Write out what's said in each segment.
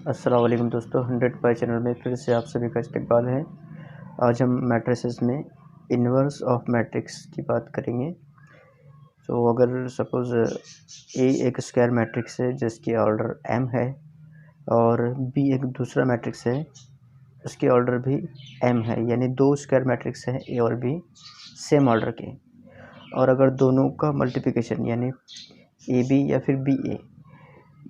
अस्सलाम वालेकुम दोस्तों, 100 बाय चैनल में फिर से आप सभी का इस्तकबाल है। आज हम मैट्रिसेस में इन्वर्स ऑफ मैट्रिक्स की बात करेंगे। तो अगर सपोज़ ए एक स्क्वायर मैट्रिक्स है जिसकी ऑर्डर m है और बी एक दूसरा मैट्रिक्स है उसकी ऑर्डर भी m है, यानी दो स्क्वायर मैट्रिक्स हैं ए और बी सेम ऑर्डर के, और अगर दोनों का मल्टीप्लिकेशन यानी ए बी या फिर बी ए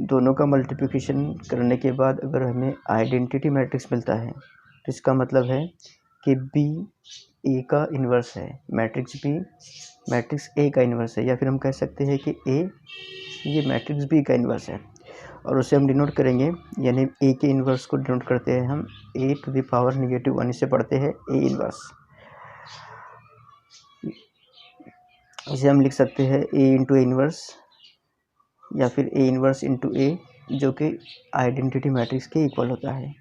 दोनों का मल्टीप्लिकेशन करने के बाद अगर हमें आइडेंटिटी मैट्रिक्स मिलता है तो इसका मतलब है कि बी ए का इन्वर्स है, मैट्रिक्स बी मैट्रिक्स ए का इन्वर्स है, या फिर हम कह सकते हैं कि ए ये मैट्रिक्स बी का इन्वर्स है। और उसे हम डिनोट करेंगे, यानी ए के इन्वर्स को डिनोट करते हैं हम ए टू द पावर -1 इसे पढ़ते हैं ए इन्वर्स। इसे हम लिख सकते हैं ए इंटू ए इन्वर्स या फिर ए इन्वर्स इंटू ए, जो कि आइडेंटिटी मैट्रिक्स के इक्वल होता है।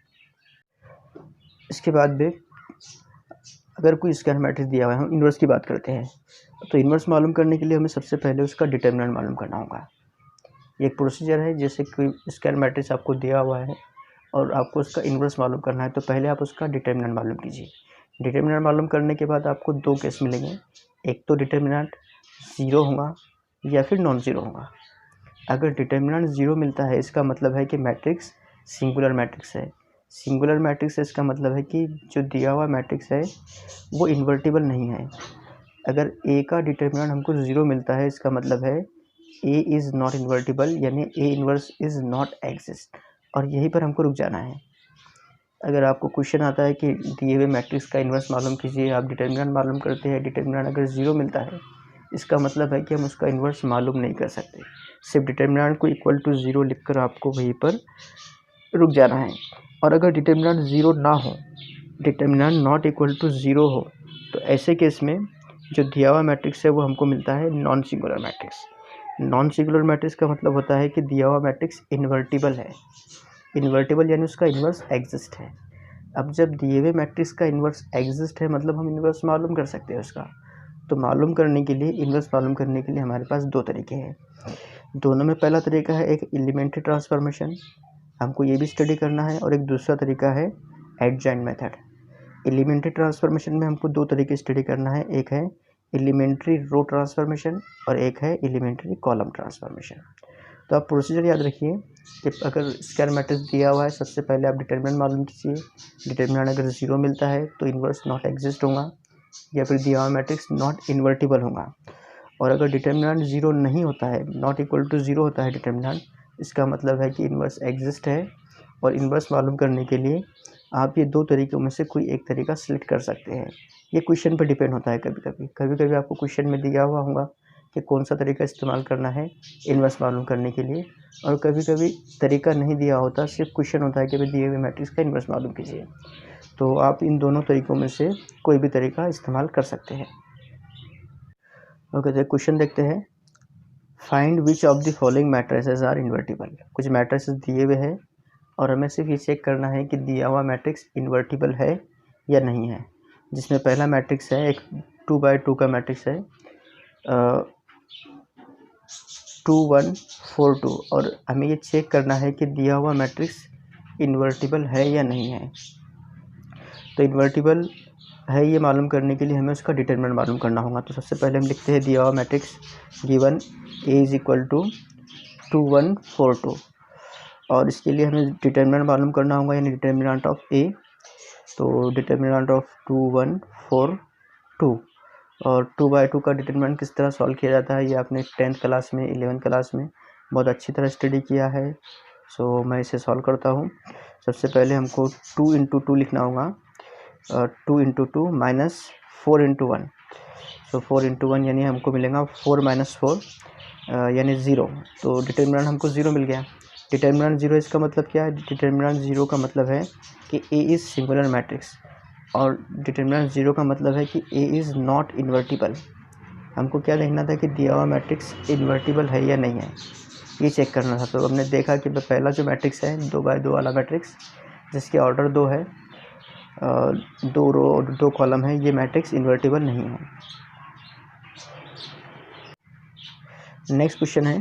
इसके बाद भी अगर कोई स्क्वायर मैट्रिक्स दिया हुआ है, हम इन्वर्स की बात करते हैं, तो इन्वर्स मालूम करने के लिए हमें सबसे पहले उसका डिटर्मिनेंट मालूम करना होगा। ये एक प्रोसीजर है, जैसे कोई स्क्वायर मैट्रिक्स आपको दिया हुआ है और आपको उसका इन्वर्स मालूम करना है, तो पहले आप उसका डिटर्मिनेंट मालूम कीजिए। डिटर्मिनेंट मालूम करने के बाद आपको दो केस मिलेंगे, एक तो डिटर्मिनेंट ज़ीरो होगा या फिर नॉन ज़ीरो होगा। अगर डिटर्मिनेंट ज़ीरो मिलता है इसका मतलब है कि मैट्रिक्स सिंगुलर मैट्रिक्स है। सिंगुलर मैट्रिक्स है इसका मतलब है कि जो दिया हुआ मैट्रिक्स है वो इन्वर्टिबल नहीं है। अगर ए का डिटर्मिनेंट हमको ज़ीरो मिलता है इसका मतलब है ए इज़ नॉट इन्वर्टिबल, यानी A inverse is not exist, और यहीं पर हमको रुक जाना है। अगर आपको क्वेश्चन आता है कि दिए हुए मैट्रिक्स का इन्वर्स मालूम कीजिए, आप डिटर्मिनेंट मालूम करते हैं, डिटर्मिनेंट अगर ज़ीरो मिलता है इसका मतलब है कि हम उसका इन्वर्स मालूम नहीं कर सकते। सिर्फ डिटर्मिनेंट को इक्वल टू ज़ीरो लिखकर आपको वहीं पर रुक जाना है। और अगर डिटर्मिनेंट ज़ीरो ना हो, determinant not equal to zero हो, तो ऐसे केस में जो दिया हुआ मैट्रिक्स है वो हमको मिलता है non singular matrix. Non singular matrix का मतलब होता है कि दिया हुआ मैट्रिक्स इन्वर्टिबल है। इन्वर्टिबल यानी उसका इन्वर्स एग्जिस्ट है। अब जब दिए हुए मैट्रिक्स का इन्वर्स एग्जिस्ट है मतलब हम इन्वर्स मालूम कर सकते हैं उसका। तो मालूम करने के लिए, इन्वर्स मालूम करने के लिए हमारे पास दो तरीके हैं। दोनों में पहला तरीका है एक एलिमेंट्री ट्रांसफॉर्मेशन, हमको ये भी स्टडी करना है, और एक दूसरा तरीका है एडजॉइंट मेथड। एलिमेंट्री ट्रांसफॉर्मेशन में हमको दो तरीके स्टडी करना है, एक है एलिमेंट्री रो ट्रांसफॉर्मेशन और एक है एलिमेंट्री कॉलम ट्रांसफॉर्मेशन। तो आप प्रोसीजर याद रखिए कि अगर स्क्वायर मैट्रिक्स दिया हुआ है सबसे पहले आप डिटर्मिनेंट मालूम कीजिए। डिटर्मिनेंट अगर ज़ीरो मिलता है तो इन्वर्स नॉट एग्जिस्ट होगा, या फिर दिया हुआ मैट्रिक्स नॉट इन्वर्टिबल होगा। और अगर डिटर्मिनेंट ज़ीरो नहीं होता है, नॉट इक्वल टू ज़ीरो होता है डिटर्मिनेंट, इसका मतलब है कि इन्वर्स एग्जिस्ट है। और इन्वर्स मालूम करने के लिए आप ये दो तरीक़ों में से कोई एक तरीका सिलेक्ट कर सकते हैं। ये क्वेश्चन पर डिपेंड होता है, कभी कभी आपको क्वेश्चन में दिया हुआ होगा कि कौन सा तरीका इस्तेमाल करना है इन्वर्स मालूम करने के लिए, और कभी कभी तरीका नहीं दिया होता, सिर्फ क्वेश्चन होता है कि भाई दिए हुए मैट्रिक्स का इन्वर्स मालूम कीजिए। तो आप इन दोनों तरीक़ों में से कोई भी तरीका इस्तेमाल कर सकते हैं। ओके, तो क्वेश्चन देखते हैं। Find which of the following matrices are invertible. कुछ मैट्रिसेस दिए हुए हैं और हमें सिर्फ ये चेक करना है कि दिया हुआ मैट्रिक्स इन्वर्टिबल है या नहीं है। जिसमें पहला मैट्रिक्स है एक 2x2 का मैट्रिक्स है 2 1 4 2, और हमें ये चेक करना है कि दिया हुआ मैट्रिक्स इन्वर्टिबल है या नहीं है। तो इन्वर्टिबल है ये मालूम करने के लिए हमें उसका डिटर्मिनेंट मालूम करना होगा। तो सबसे पहले हम लिखते हैं दिया हुआ matrix given A is equal to 2 1 4 2, और इसके लिए हमें डिटर्मिनेंट मालूम करना होगा, यानी डिटर्मिनेंट ऑफ ए। तो डिटर्मिनेंट ऑफ 2 1 4 2, और 2/2 का डिटर्मिनेंट किस तरह सॉल्व किया जाता है ये आपने 10th क्लास में 11th क्लास में बहुत अच्छी तरह स्टडी किया है। सो मैं इसे सॉल्व करता हूँ। सबसे पहले हमको 2 इंटू 2 लिखना होगा, 2 इंटू 2 माइनस 4 इंटू 1। सो 4 इंटू 1 यानी हमको मिलेगा 4 माइनस 4 यानी 0। तो डिटर्मिनेंट हमको 0 मिल गया। डिटर्मिनेंट 0 इसका मतलब क्या है? डिटर्मिनेंट 0 का मतलब है कि ए इज़ सिंगुलर मैट्रिक्स, और डिटर्मिनेंट 0 का मतलब है कि ए इज़ नॉट इन्वर्टिबल। हमको क्या देखना था कि दिया हुआ मैट्रिक्स इन्वर्टिबल है या नहीं है, ये चेक करना था। तो हमने देखा कि पहला जो मैट्रिक्स है 2x2 वाला मैट्रिक्स जिसके ऑर्डर 2 है, 2 रो और 2 कॉलम है, ये मैट्रिक्स इन्वर्टिबल नहीं है। नेक्स्ट क्वेश्चन है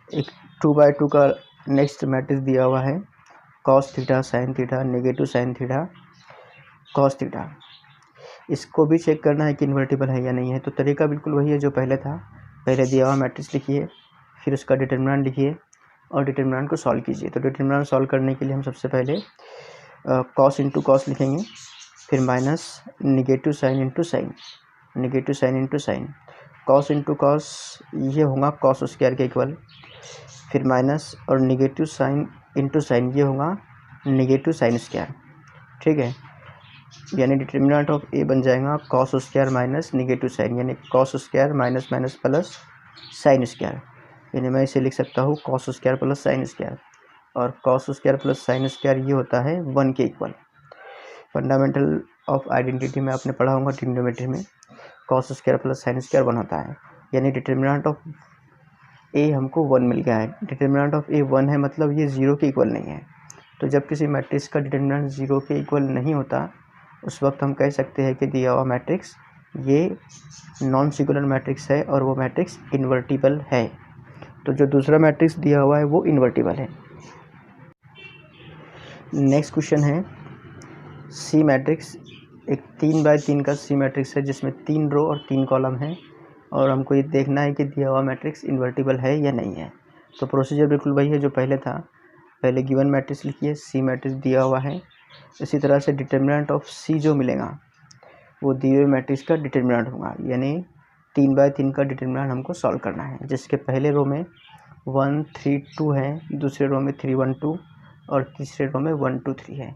एक 2x2 का नेक्स्ट मैट्रिक्स दिया हुआ है cos theta sine theta negative sine theta cos theta. इसको भी चेक करना है कि इन्वर्टिबल है या नहीं है। तो तरीका बिल्कुल वही है जो पहले था। पहले दिया हुआ मैट्रिक्स लिखिए, फिर उसका डिटरमिनेंट लिखिए और डिटरमिनेंट को सॉल्व कीजिए। तो डिटरमिनेंट सॉल्व करने के लिए हम सबसे पहले कॉस इंटू कॉस लिखेंगे, फिर minus negative sine into sine, negative sine into sine, cos into cos ये होगा कॉस स्क्वायर के इक्वल, फिर माइनस और निगेटिव साइन इंटू साइन ये होगा निगेटिव साइन स्क्वायर। ठीक है, यानी डिटरमिनेंट ऑफ ए बन जाएगा cos square minus negative sine, यानी cos square minus minus plus sine square. यानी मैं इसे लिख सकता हूँ cos square plus sine square, और cos square plus sine square ये होता है 1 के इक्वल। फंडामेंटल ऑफ आइडेंटिटी में आपने पढ़ा होगा ट्रिग्नोमेट्री में, cos square plus sine square 1 होता है। यानी डिटरमिनेंट ऑफ ए हमको 1 मिल गया है। डिटरमिनेंट ऑफ ए 1 है, मतलब ये 0 के इक्वल नहीं है। तो जब किसी मैट्रिक्स का डिटरमिनेंट 0 के इक्वल नहीं होता, उस वक्त हम कह सकते हैं कि दिया हुआ मैट्रिक्स ये नॉन सिंगुलर मैट्रिक्स है और वो मैट्रिक्स इन्वर्टिबल है। तो जो दूसरा मैट्रिक्स दिया हुआ है वो इन्वर्टिबल है। नेक्स्ट क्वेश्चन है सी मैट्रिक्स। एक 3 बाय 3 का सी मैट्रिक्स है जिसमें 3 रो और 3 कॉलम है, और हमको ये देखना है कि दिया हुआ मैट्रिक्स इन्वर्टिबल है या नहीं है। तो प्रोसीजर बिल्कुल वही है जो पहले था। पहले गिवन मैट्रिक्स लिखिए, सी मैट्रिक्स दिया हुआ है। इसी तरह से डिटरमिनेंट ऑफ सी जो मिलेगा वो दिए हुए मैट्रिक्स का डिटरमिनेंट होगा, यानी 3 बाय 3 का डिटरमिनेंट हमको सॉल्व करना है, जिसके पहले रो में 1 3 2 है, दूसरे रो में 3 1 2 और तीसरे रो में 1 2 3 है।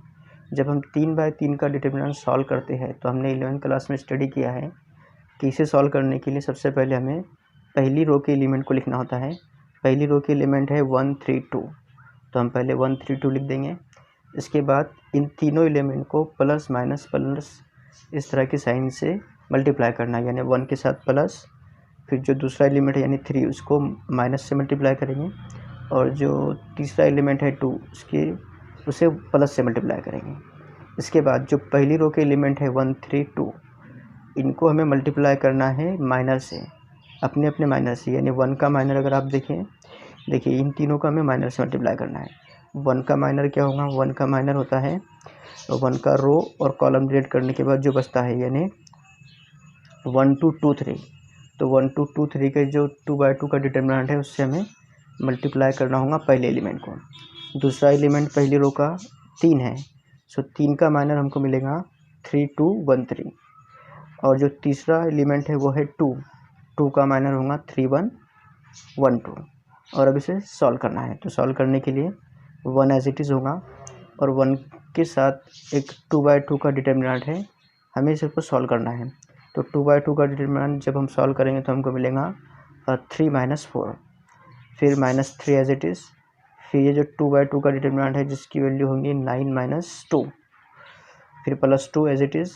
जब हम 3 बाय 3 का डिटरमिनेंट सॉल्व करते हैं तो हमने 11th क्लास में स्टडी किया है कि इसे सॉल्व करने के लिए सबसे पहले हमें पहली रो के एलिमेंट को लिखना होता है। पहली रो के एलिमेंट है 1 3 2, तो हम पहले 1 3 2 लिख देंगे। इसके बाद इन तीनों एलिमेंट को प्लस माइनस प्लस इस तरह की साइन से मल्टीप्लाई करना है, यानी 1 के साथ प्लस, फिर जो दूसरा एलिमेंट है यानी 3 उसको माइनस से मल्टीप्लाई करेंगे, और जो तीसरा एलिमेंट है 2 उसे प्लस से मल्टीप्लाई करेंगे। इसके बाद जो पहली रो के एलिमेंट है 1 3 2 इनको हमें मल्टीप्लाई करना है माइनर से, अपने अपने माइनर से, यानी 1 का माइनर अगर आप देखिए इन तीनों का हमें माइनर से मल्टीप्लाई करना है। 1 का माइनर क्या होगा, 1 का माइनर होता है 1 का रो और कॉलम डिलीट करने के बाद जो बचता है, यानी 1 2 2 3। तो 1 2 2 3 के जो 2 बाय 2 का डिटरमिनेंट है उससे हमें मल्टीप्लाई करना होगा पहले एलिमेंट को। दूसरा एलिमेंट पहली रो का 3 है, सो 3 का माइनर हमको मिलेगा 3 2 1 3, और जो तीसरा एलिमेंट है वो है 2 का माइनर होगा 3 1 1 2। और अब इसे सॉल्व करना है, तो सॉल्व करने के लिए 1 एज इट इज़ होगा और 1 के साथ एक 2 बाय 2 का डिटरमिनेंट है, हमें इसको सॉल्व करना है। तो 2 बाय 2 का डिटरमिनेंट जब हम सॉल्व करेंगे तो हमको मिलेगा 3 माइनस 4, फिर माइनस 3 एज इट इज़, फिर ये जो 2 बाय 2 का डिटरमिनेंट है जिसकी वैल्यू होगी 9 माइनस 2, फिर प्लस 2 एज इट इज़,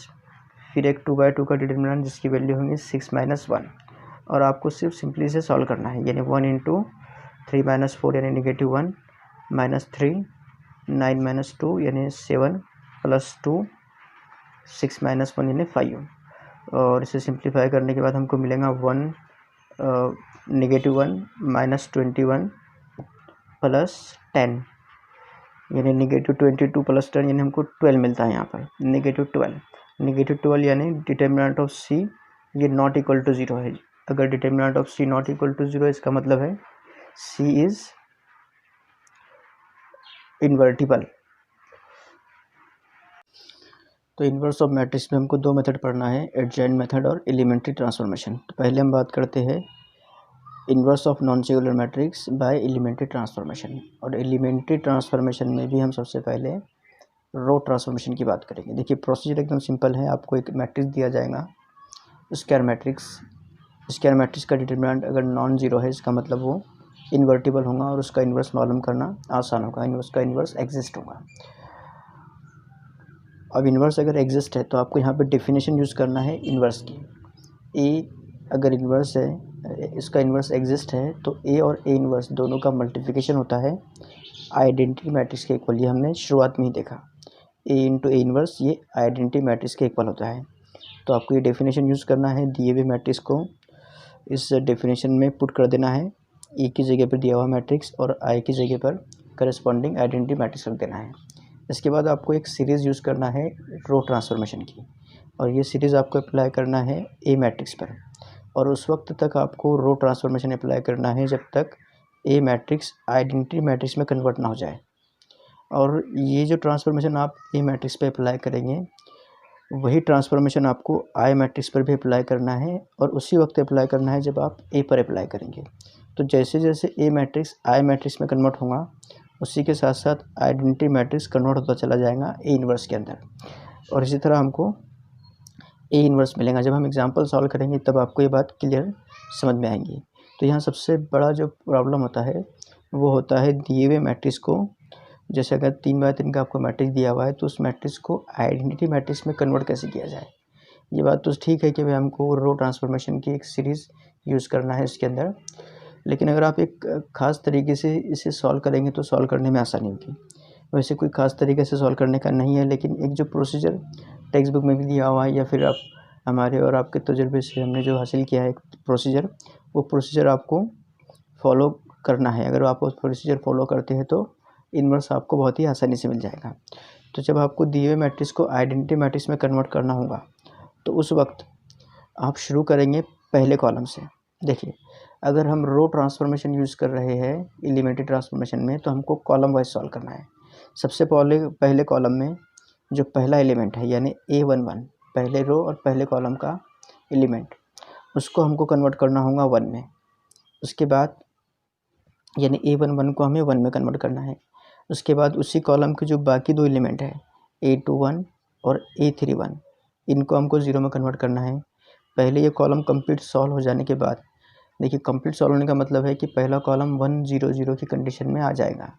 फिर एक 2 बाय 2 का डिटरमिनेंट जिसकी वैल्यू होगी 6 माइनस 1, और आपको सिर्फ सिंपली से सॉल्व करना है, यानी 1 इंटू 3 माइनस 4 यानी नेगेटिव 1 माइनस 3 9 माइनस 2 यानी 7 प्लस 2 6 माइनस 1 यानी 5, और इसे सिंप्लीफाई करने के बाद हमको मिलेगा 1 नेगेटिव 1 माइनस 21 प्लस 10 यानी नेगेटिव 22 प्लस 10 यानी हमको 12 मिलता है यहाँ पर, नेगेटिव 12 यानी डिटरमिनेंट ऑफ सी ये नॉट इक्वल टू 0 है। अगर determinant of C not equal to 0 इसका मतलब है सी इज़ इन्वर्टिबल। तो इन्वर्स ऑफ मैट्रिक्स में हमको 2 मेथड पढ़ना है, एडजॉइंट मेथड और एलिमेंट्री ट्रांसफॉर्मेशन। तो पहले हम बात करते हैं inverse of non singular matrix by elementary transformation, और एलिमेंट्री ट्रांसफॉर्मेशन में भी हम सबसे पहले रो ट्रांसफॉर्मेशन की बात करेंगे। देखिए प्रोसीजर एकदम सिंपल है, आपको एक मैट्रिक्स दिया जाएगा स्क्वायर मैट्रिक्स का डिटरमिनेंट अगर नॉन जीरो है इसका मतलब वो इन्वर्टिबल होगा, और उसका इन्वर्स मालूम करना आसान होगा, उसका इन्वर्स एग्जिस्ट होगा। अब इन्वर्स अगर एग्जिस्ट है तो आपको यहाँ पे डेफिनेशन यूज़ करना है इन्वर्स की। ए अगर इन्वर्स है, इसका इन्वर्स एग्जिस्ट है, तो ए और ए इन्वर्स दोनों का मल्टीप्लिकेशन होता है आइडेंटिटी मैट्रिक्स के इक्वल। ये हमने शुरुआत में ही देखा, ए इंटू ए इन्वर्स ये आइडेंटिटी मैट्रिक्स के इक्वल होता है। तो आपको ये डेफिनेशन यूज़ करना है, दिए हुए मैट्रिक्स को इस डेफिनेशन में पुट कर देना है, ए की जगह पर दिया हुआ मैट्रिक्स और आई की जगह पर करस्पॉन्डिंग आइडेंटिटी मैट्रिक्स रख देना है। इसके बाद आपको एक सीरीज़ यूज़ करना है रो ट्रांसफॉर्मेशन की, और ये सीरीज़ आपको अप्लाई करना है ए मैट्रिक्स पर, और उस वक्त तक आपको रो ट्रांसफॉर्मेशन अप्लाई करना है जब तक ए मैट्रिक्स आइडेंटिटी मैट्रिक्स में कन्वर्ट ना हो जाए। और ये जो ट्रांसफॉर्मेशन आप ए मैट्रिक्स पे अप्लाई करेंगे वही ट्रांसफॉर्मेशन आपको आई मैट्रिक्स पर भी अप्लाई करना है, और उसी वक्त अप्लाई करना है जब आप ए पर अप्लाई करेंगे। तो जैसे जैसे ए मैट्रिक्स आई मैट्रिक्स में कन्वर्ट होगा, उसी के साथ साथ आइडेंटिटी मैट्रिक्स कन्वर्ट होता चला जाएगा ए इन्वर्स के अंदर, और इसी तरह हमको ए इन्वर्स मिलेगा। जब हम एग्जांपल सॉल्व करेंगे तब आपको ये बात क्लियर समझ में आएंगी। तो यहाँ सबसे बड़ा जो प्रॉब्लम होता है वो होता है दिए हुए मैट्रिक्स को, जैसे अगर 3x3 का आपको मैट्रिक्स दिया हुआ है तो उस मैट्रिक्स को आइडेंटिटी मैट्रिक्स में कन्वर्ट कैसे किया जाए। ये बात तो ठीक है कि भाई हमको रो ट्रांसफॉर्मेशन की एक सीरीज़ यूज़ करना है इसके अंदर, लेकिन अगर आप एक ख़ास तरीके से इसे सॉल्व करेंगे तो सॉल्व करने में आसानी होगी। वैसे कोई ख़ास तरीके से सॉल्व करने का नहीं है, लेकिन एक जो प्रोसीजर टेक्स्ट बुक में भी दिया हुआ है या फिर आप हमारे और आपके तजुर्बे से हमने जो हासिल किया है एक प्रोसीजर, वो प्रोसीजर आपको फॉलो करना है। अगर आप उस प्रोसीजर फॉलो करते हैं तो इन्वर्स आपको बहुत ही आसानी से मिल जाएगा। तो जब आपको दिए हुए मैट्रिक्स को आइडेंटिटी मैट्रिक्स में कन्वर्ट करना होगा तो उस वक्त आप शुरू करेंगे पहले कॉलम से। देखिए, अगर हम रो ट्रांसफॉर्मेशन यूज़ कर रहे हैं एलिमेंट्री ट्रांसफॉर्मेशन में तो हमको कॉलम वाइज सॉल्व करना है। सबसे पहले कॉलम में जो पहला एलिमेंट है यानी A11, पहले रो और पहले कॉलम का एलिमेंट, उसको हमको कन्वर्ट करना होगा 1 में। उसके बाद यानी A11 को हमें 1 में कन्वर्ट करना है। उसके बाद उसी कॉलम के जो बाकी दो एलिमेंट है A21 और A31, इनको हमको 0 में कन्वर्ट करना है। पहले ये कॉलम कंप्लीट सॉल्व हो जाने के बाद, देखिए कंप्लीट सॉल्व होने का मतलब है कि पहला कॉलम 1 0 0 की कंडीशन में आ जाएगा,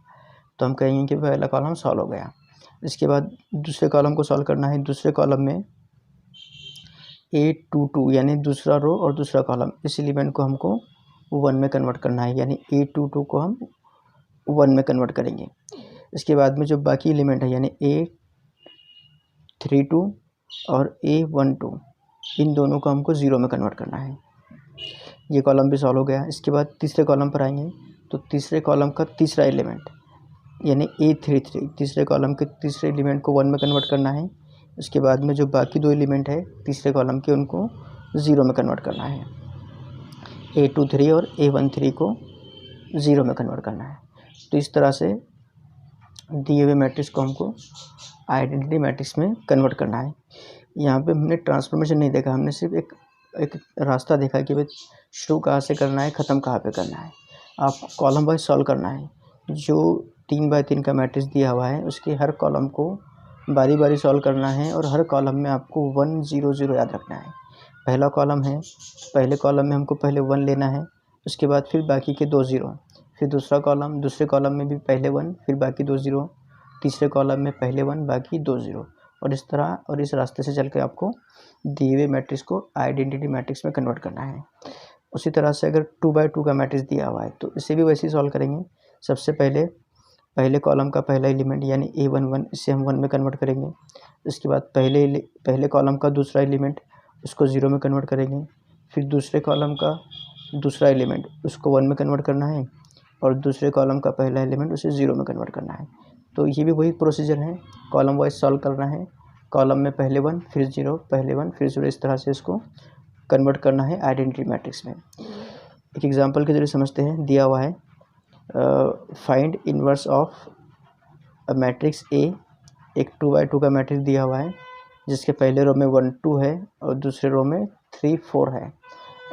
तो हम कहेंगे कि पहला कॉलम सॉल्व हो गया। इसके बाद दूसरे कॉलम को सॉल्व करना है। दूसरे कॉलम में A22 यानी दूसरा रो और दूसरा कॉलम, इस एलिमेंट को हमको 1 में कन्वर्ट करना है, यानी A22 को हम 1 में कन्वर्ट करेंगे। इसके बाद में जो बाकी एलिमेंट है यानी A32 और A12, इन दोनों को हमको 0 में कन्वर्ट करना है। ये कॉलम भी सॉल्व हो गया। इसके बाद तीसरे कॉलम पर आएंगे तो तीसरे कॉलम का तीसरा एलिमेंट यानी A33, तीसरे कॉलम के तीसरे एलिमेंट को 1 में कन्वर्ट करना है। उसके बाद में जो बाकी दो एलिमेंट है तीसरे कॉलम के, उनको 0 में कन्वर्ट करना है। A23 और A13 को 0 में कन्वर्ट करना है। तो इस तरह से दिए हुए मैट्रिक्स को हमको आइडेंटिटी मैट्रिक्स में कन्वर्ट करना है। यहाँ पे हमने ट्रांसफॉर्मेशन नहीं देखा, हमने सिर्फ एक रास्ता देखा कि भाई शुरू कहाँ से करना है, ख़त्म कहाँ पे करना है। आपको कॉलम वाइज सॉल्व करना है। जो 3x3 का मैट्रिक्स दिया हुआ है उसके हर कॉलम को बारी बारी सॉल्व करना है, और हर कॉलम में आपको 1 0 0 याद रखना है। पहला कॉलम है, पहले कॉलम में हमको पहले 1 लेना है, उसके बाद फिर बाकी के 2 0, फिर दूसरा कॉलम, दूसरे कॉलम में भी पहले 1 फिर बाकी 2 0, तीसरे कॉलम में पहले 1 बाकी 2 0, और इस तरह और इस रास्ते से चल के आपको दिए हुए मैट्रिक्स को आइडेंटिटी मैट्रिक्स में कन्वर्ट करना है। उसी तरह से अगर 2x2 का मैट्रिक्स दिया हुआ है तो इसे भी वैसे ही सॉल्व करेंगे। सबसे पहले कॉलम का पहला एलिमेंट यानी A11, इसे हम 1 में कन्वर्ट करेंगे। उसके बाद पहले कॉलम का दूसरा एलिमेंट, उसको 0 में कन्वर्ट करेंगे। फिर दूसरे कॉलम का दूसरा एलिमेंट, उसको 1 में कन्वर्ट करना है, और दूसरे कॉलम का पहला एलिमेंट उसे 0 में कन्वर्ट करना है। तो ये भी वही प्रोसीजर है, कॉलम वाइज सॉल्व करना है। कॉलम में पहले 1 फिर 0, पहले 1 फिर 0, इस तरह से इसको कन्वर्ट करना है आइडेंटिटी मैट्रिक्स में। एक एग्जांपल के जरिए समझते हैं। दिया हुआ है find inverse of a matrix A, एक 2x2 का मैट्रिक्स दिया हुआ है जिसके पहले रो में 1 2 है और दूसरे रो में 3 4 है,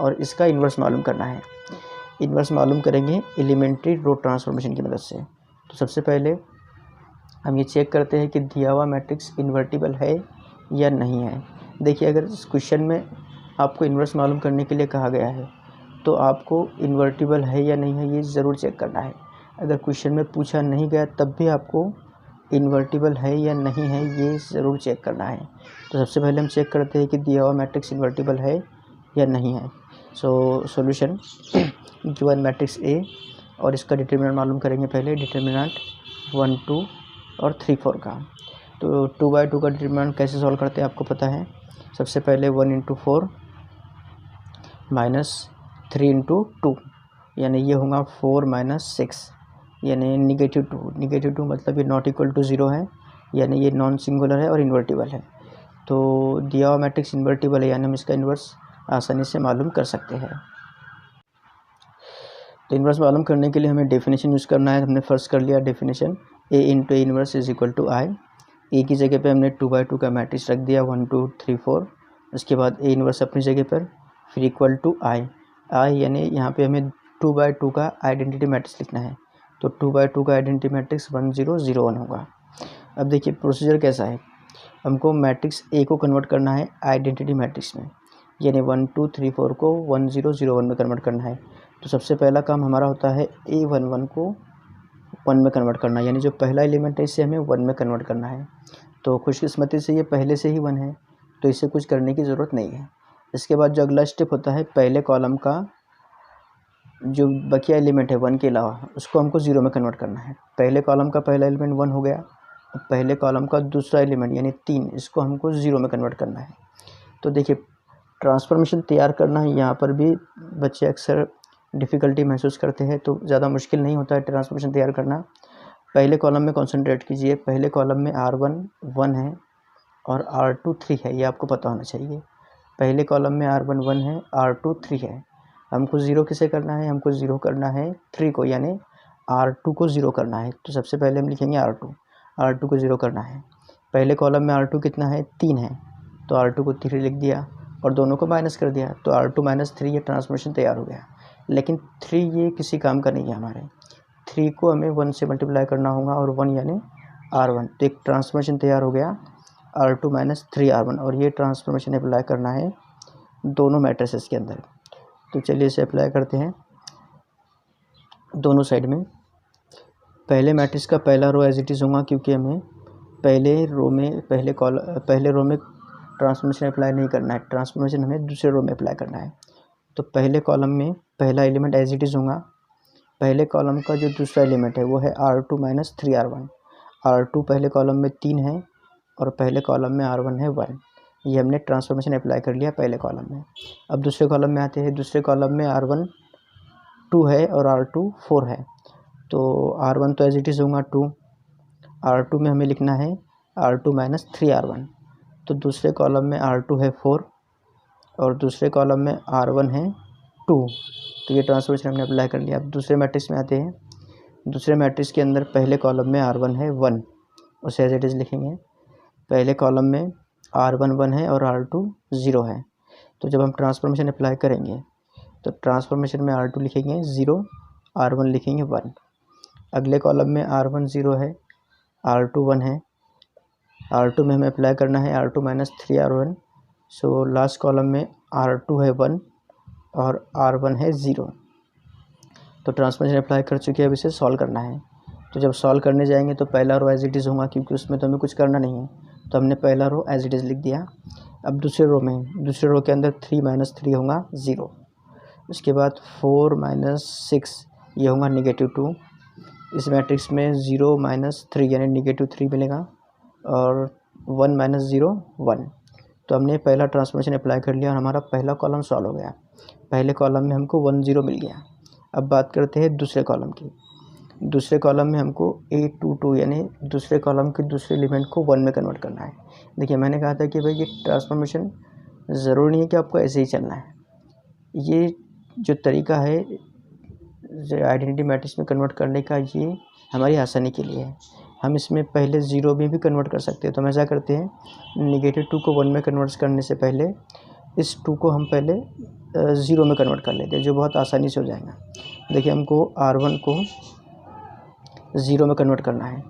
और इसका इन्वर्स मालूम करना है। इन्वर्स मालूम करेंगे एलिमेंट्री रो ट्रांसफॉर्मेशन की मदद से। तो सबसे पहले हम ये चेक करते हैं कि दिया हुआ मैट्रिक्स इन्वर्टिबल है या नहीं है। देखिए, अगर इस क्वेश्चन में आपको इन्वर्स मालूम करने के लिए कहा गया है तो आपको इन्वर्टिबल है या नहीं है ये ज़रूर चेक करना है। अगर क्वेश्चन में पूछा नहीं गया तब भी आपको इन्वर्टिबल है या नहीं है ये ज़रूर चेक करना है। तो सबसे पहले हम चेक करते हैं कि दिया हुआ मैट्रिक्स इन्वर्टिबल है या नहीं है। सॉल्यूशन गिवन मैट्रिक्स ए, और इसका डिटरमिनेंट मालूम करेंगे। पहले डिटरमिनेंट 1 2 और 3 4 का। तो 2x2 का डिटरमिनेंट कैसे सॉल्व करते हैं आपको पता है। सबसे पहले 1 × 4 माइनस 3 × 2, यानी ये होगा 4 - 6, यानी -2 मतलब ये नॉट इक्वल टू 0 है, यानी ये नॉन सिंगुलर है और इन्वर्टिबल है। तो दिया हुआ मैट्रिक्स इन्वर्टिबल है, यानी हम इसका इन्वर्स आसानी से मालूम कर सकते हैं। तो इन्वर्स मालूम करने के लिए हमें डेफिनेशन यूज़ करना है। हमने फर्स्ट कर लिया definition, A into A inverse is equal to I. A की जगह पे हमने 2/2 का मैट्रिक्स रख दिया, 1 2 3 4। उसके बाद ए इन्वर्स अपनी जगह पर, फिर इक्वल टू आई यानी यहाँ पे हमें 2/2 का आइडेंटिटी मैट्रिक्स लिखना है। तो 2/2 का आइडेंटिटी मैट्रिक्स 1 0 0 1 होगा। अब देखिए प्रोसीजर कैसा है, हमको मैट्रिक्स ए को कन्वर्ट करना है आइडेंटिटी मैट्रिक्स में, यानी 1 2 3 4 को 1 0 0 1 में कन्वर्ट करना है। तो सबसे पहला काम हमारा होता है A11 को 1 में कन्वर्ट करना, यानी जो पहला एलिमेंट है इसे हमें 1 में कन्वर्ट करना है। तो खुशकिस्मती से ये पहले से ही 1 है, तो इसे कुछ करने की ज़रूरत नहीं है। इसके बाद जो अगला स्टेप होता है, पहले कॉलम का जो बकिया एलिमेंट है 1 के अलावा, उसको हमको 0 में कन्वर्ट करना है। पहले कॉलम का पहला एलिमेंट 1 हो गया, अब पहले कॉलम का दूसरा एलिमेंट यानी 3, इसको हमको 0 में कन्वर्ट करना है। तो देखिए ट्रांसफॉर्मेशन तैयार करना है, यहाँ पर भी बच्चे अक्सर डिफ़िकल्टी महसूस करते हैं, तो ज़्यादा मुश्किल नहीं होता है ट्रांसफॉर्मेशन तैयार करना। पहले कॉलम में कॉन्सेंट्रेट कीजिए। पहले कॉलम में R1 1 है और R2 3 है, ये आपको पता होना चाहिए। पहले कॉलम में R1 1 है, R2 3 है। हमको 0 किसे करना है, हमको 0 करना है 3 को, यानी R2 को 0 करना है। तो सबसे पहले हम लिखेंगे R2 को 0 करना है। पहले कॉलम में R2 कितना है, 3 है, तो R2 को 3 लिख दिया और दोनों को माइनस कर दिया, तो R2 - 3 ये ट्रांसफॉर्मेशन तैयार हो गया। लेकिन 3 ये किसी काम का नहीं है हमारे, 3 को हमें 1 से मल्टीप्लाई करना होगा और 1 यानी R1। तो एक ट्रांसफॉर्मेशन तैयार हो गया R2 - 3 R1, और ये ट्रांसफॉर्मेशन अप्लाई करना है दोनों मैट्रिसेस के अंदर। तो चलिए इसे अप्लाई करते हैं दोनों साइड में। पहले मैट्रिक्स का पहला रो एज इट इज़ होगा, क्योंकि हमें पहले रो में ट्रांसफॉर्मेशन अप्लाई नहीं करना है, ट्रांसफॉर्मेशन हमें दूसरे रो में अप्लाई करना है। तो पहले कॉलम में पहला एलिमेंट एज इट इज़ होगा। पहले कॉलम का जो दूसरा एलिमेंट है वो है R2 - 3 R1। R2 पहले कॉलम में 3 है और पहले कॉलम में R1 है 1। ये हमने ट्रांसफॉर्मेशन अप्लाई कर लिया पहले कॉलम में। अब दूसरे कॉलम में आते हैं। दूसरे कॉलम में R1 2 है और R2 4 है। तो R1 तो एज इट इज़ होगा 2, R2 में हमें लिखना है R2 - 3 R1। तो दूसरे कॉलम में R2 है 4 और दूसरे कॉलम में R1 है 2। तो ये ट्रांसफॉर्मेशन हमने अप्लाई कर लिया। अब दूसरे मैट्रिक्स में आते हैं। दूसरे मैट्रिक्स के अंदर पहले कॉलम में R1 है 1, उसे एज इट इज़ लिखेंगे। पहले कॉलम में R1 1 है और R2 0 है। तो जब हम ट्रांसफॉर्मेशन अप्लाई करेंगे तो ट्रांसफॉर्मेशन में R2 लिखेंगे 0, R1 लिखेंगे 1। अगले कॉलम में R1 0 है, R2 1 है, R2 में हमें अप्लाई करना है R2 - 3 R1। So last column में R2 है 1 और R1 है 0। तो ट्रांसफॉर्मेशन अप्लाई कर चुके हैं, अब इसे सॉल्व करना है। तो जब सॉल्व करने जाएंगे तो पहला रो एज इट इज़ होगा, क्योंकि उसमें तो हमें कुछ करना नहीं है, तो हमने पहला रो एज इट इज़ लिख दिया। अब दूसरे रो के अंदर 3 - 3 होगा 0। उसके बाद 4 - 6 ये होगा -2। इस मैट्रिक्स में 0 - 3 यानी -3 मिलेगा और 1 - 0 1। तो हमने पहला ट्रांसफॉर्मेशन अप्लाई कर लिया और हमारा पहला कॉलम सॉल्व हो गया। पहले कॉलम में हमको 1 0 मिल गया। अब बात करते हैं दूसरे कॉलम की। दूसरे कॉलम में हमको A22 यानी दूसरे कॉलम के दूसरे एलिमेंट को 1 में कन्वर्ट करना है। देखिए मैंने कहा था कि भाई ये ट्रांसफॉर्मेशन ज़रूरी नहीं है कि आपको ऐसे ही चलना है। ये जो तरीका है आइडेंटिटी मैट्रिक्स में कन्वर्ट करने का, ये हमारी आसानी के लिए है। हम इसमें पहले 0 में भी कन्वर्ट कर सकते हैं। तो हम ऐसा करते हैं, -2 को 1 में कन्वर्ट करने से पहले इस 2 को हम पहले 0 में कन्वर्ट कर लेते हैं, जो बहुत आसानी से हो जाएगा। देखिए हमको R1 को 0 में कन्वर्ट करना है।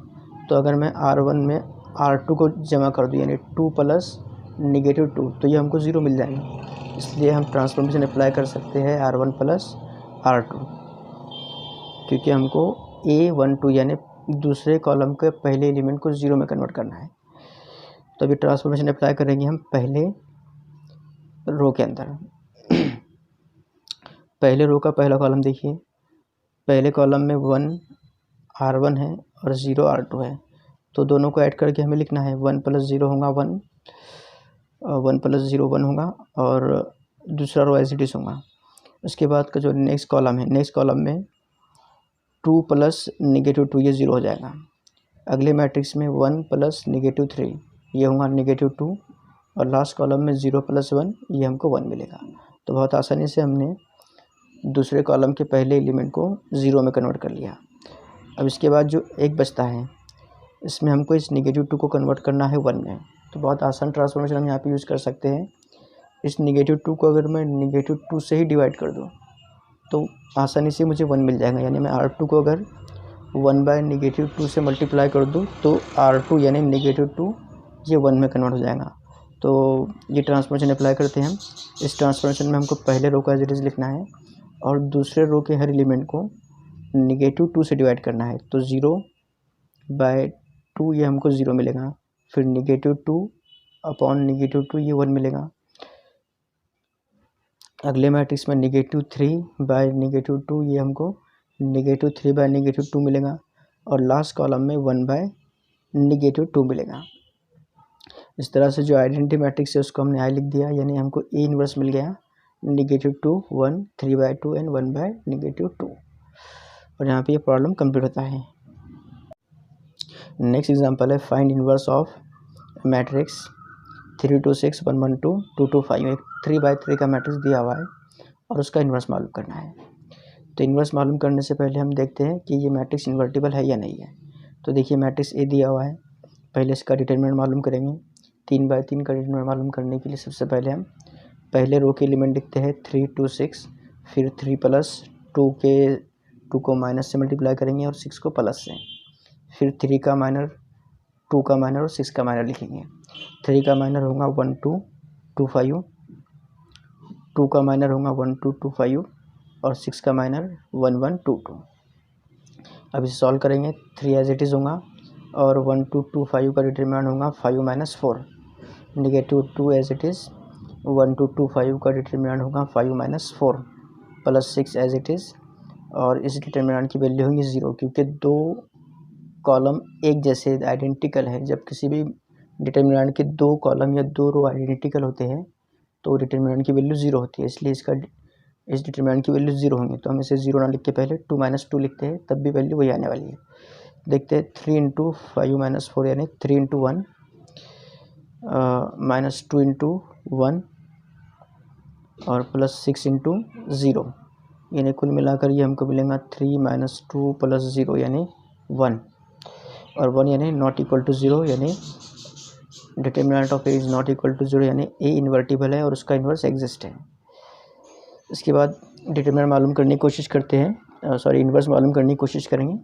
तो अगर मैं R1 में R2 को जमा कर दूँ यानी 2 + -2, तो ये हमको 0 मिल जाएगा। इसलिए हम ट्रांसफॉर्मेशन अप्लाई कर सकते हैं R1 + R2, क्योंकि हमको A12 यानी दूसरे कॉलम के पहले एलिमेंट को 0 में कन्वर्ट करना है। तो अभी ट्रांसफॉर्मेशन अप्लाई करेंगे हम पहले रो के अंदर। पहले रो का पहला कॉलम देखिए, पहले कॉलम में 1 R1 है और 0 R2 है। तो दोनों को ऐड करके हमें लिखना है 1 + 0 होगा 1, 1 + 0 1 होगा और दूसरा रो एज इट इज़ होगा। उसके बाद का जो नेक्स्ट कॉलम है, नेक्स्ट कॉलम में 2 प्लस -2 ये 0 हो जाएगा। अगले मैट्रिक्स में 1 प्लस -3 ये होगा -2 और लास्ट कॉलम में 0 प्लस 1 ये हमको 1 मिलेगा। तो बहुत आसानी से हमने दूसरे कॉलम के पहले एलिमेंट को 0 में कन्वर्ट कर लिया। अब इसके बाद जो एक बचता है इसमें हमको इस -2 को कन्वर्ट करना है 1 में। तो बहुत आसान ट्रांसफॉर्मेशन हम यहाँ पे यूज़ कर सकते हैं। इस -2 को अगर मैं -2 से ही डिवाइड कर दूँ तो आसानी से मुझे 1 मिल जाएगा। यानी मैं R2 को अगर 1/-2 से मल्टीप्लाई कर दूँ तो R2 यानी -2 ये 1 में कन्वर्ट हो जाएगा। तो ये ट्रांसफॉर्मेशन अप्लाई करते हैं हम। इस ट्रांसफॉर्मेशन में हमको पहले रो का एज इट इज़ लिखना है और दूसरे रो के हर एलिमेंट को -2 से डिवाइड करना है। तो 0/2 ये हमको 0 मिलेगा, फिर -2/-2 ये 1 मिलेगा। अगले मैट्रिक्स में -3/-2 ये हमको -3/-2 मिलेगा और लास्ट कॉलम में 1/-2 मिलेगा। इस तरह से जो आइडेंटिटी मैट्रिक्स है उसको हमने आई लिख दिया, यानी हमको ए इन्वर्स मिल गया -2 1 3/2 एंड 1/-2। और यहाँ पे ये प्रॉब्लम कंप्लीट होता है। नेक्स्ट एग्जांपल है फाइंड इन्वर्स ऑफ मैट्रिक्स 3 2 6 1 1 2 2 2 5। एक 3/3 का मैट्रिक्स दिया हुआ है और उसका इन्वर्स मालूम करना है। तो इन्वर्स मालूम करने से पहले हम देखते हैं कि ये मैट्रिक्स इन्वर्टिबल है या नहीं है। तो देखिए मैट्रिक्स ए दिया हुआ है, पहले इसका डिटरमिनेंट मालूम करेंगे। 3/3 का डिटरमिनेंट मालूम करने के लिए सबसे पहले हम पहले रो के एलिमेंट लिखते हैं 3 2 6, फिर 3 प्लस 2 को माइनस से मल्टीप्लाई करेंगे और 6 को प्लस से, फिर 3 का माइनर, 2 का माइनर और 6 का माइनर लिखेंगे। 3 का माइनर होगा 1 2 2 5, 2 का माइनर होगा 1 2 2 5 और 6 का माइनर 1 1 2 2। अब इसे सॉल्व करेंगे, 3 एज इट इज़ होगा और 1 2 2 5 का डिटरमिनेंट होगा 5 - 4, -2 एज इट इज़ 1 2 2 5 का डिटरमिनेंट होगा 5 - 4 प्लस 6 एज इट इज़ और इस डिटरमिनेंट की वैल्यू होगी 0, क्योंकि दो कॉलम एक जैसे आइडेंटिकल है। जब किसी भी डिटरमिनेंट के दो कॉलम या दो रो आइडेंटिकल होते हैं तो डिटरमिनेंट की वैल्यू 0 होती है, इसलिए इस डिटरमिनेंट की वैल्यू 0 होंगी। तो हम इसे 0 ना लिख के पहले 2 - 2 लिखते हैं, तब भी वैल्यू वही आने वाली है। देखते हैं 3 × 5 - 4 यानी 3 × 1 -2 × 1 और प्लस 6 × 0, यानी कुल मिलाकर ये हमको मिलेगा 3 - 2 + 0 यानी 1 और 1 यानी नॉट इक्वल टू 0, यानी determinant of A is not equal to 0, यानी ए इन्वर्टिबल है और उसका इन्वर्स एग्जिस्ट है। इसके बाद डिटरमिनेंट मालूम करने की कोशिश करते हैं, इन्वर्स मालूम करने की कोशिश करेंगे।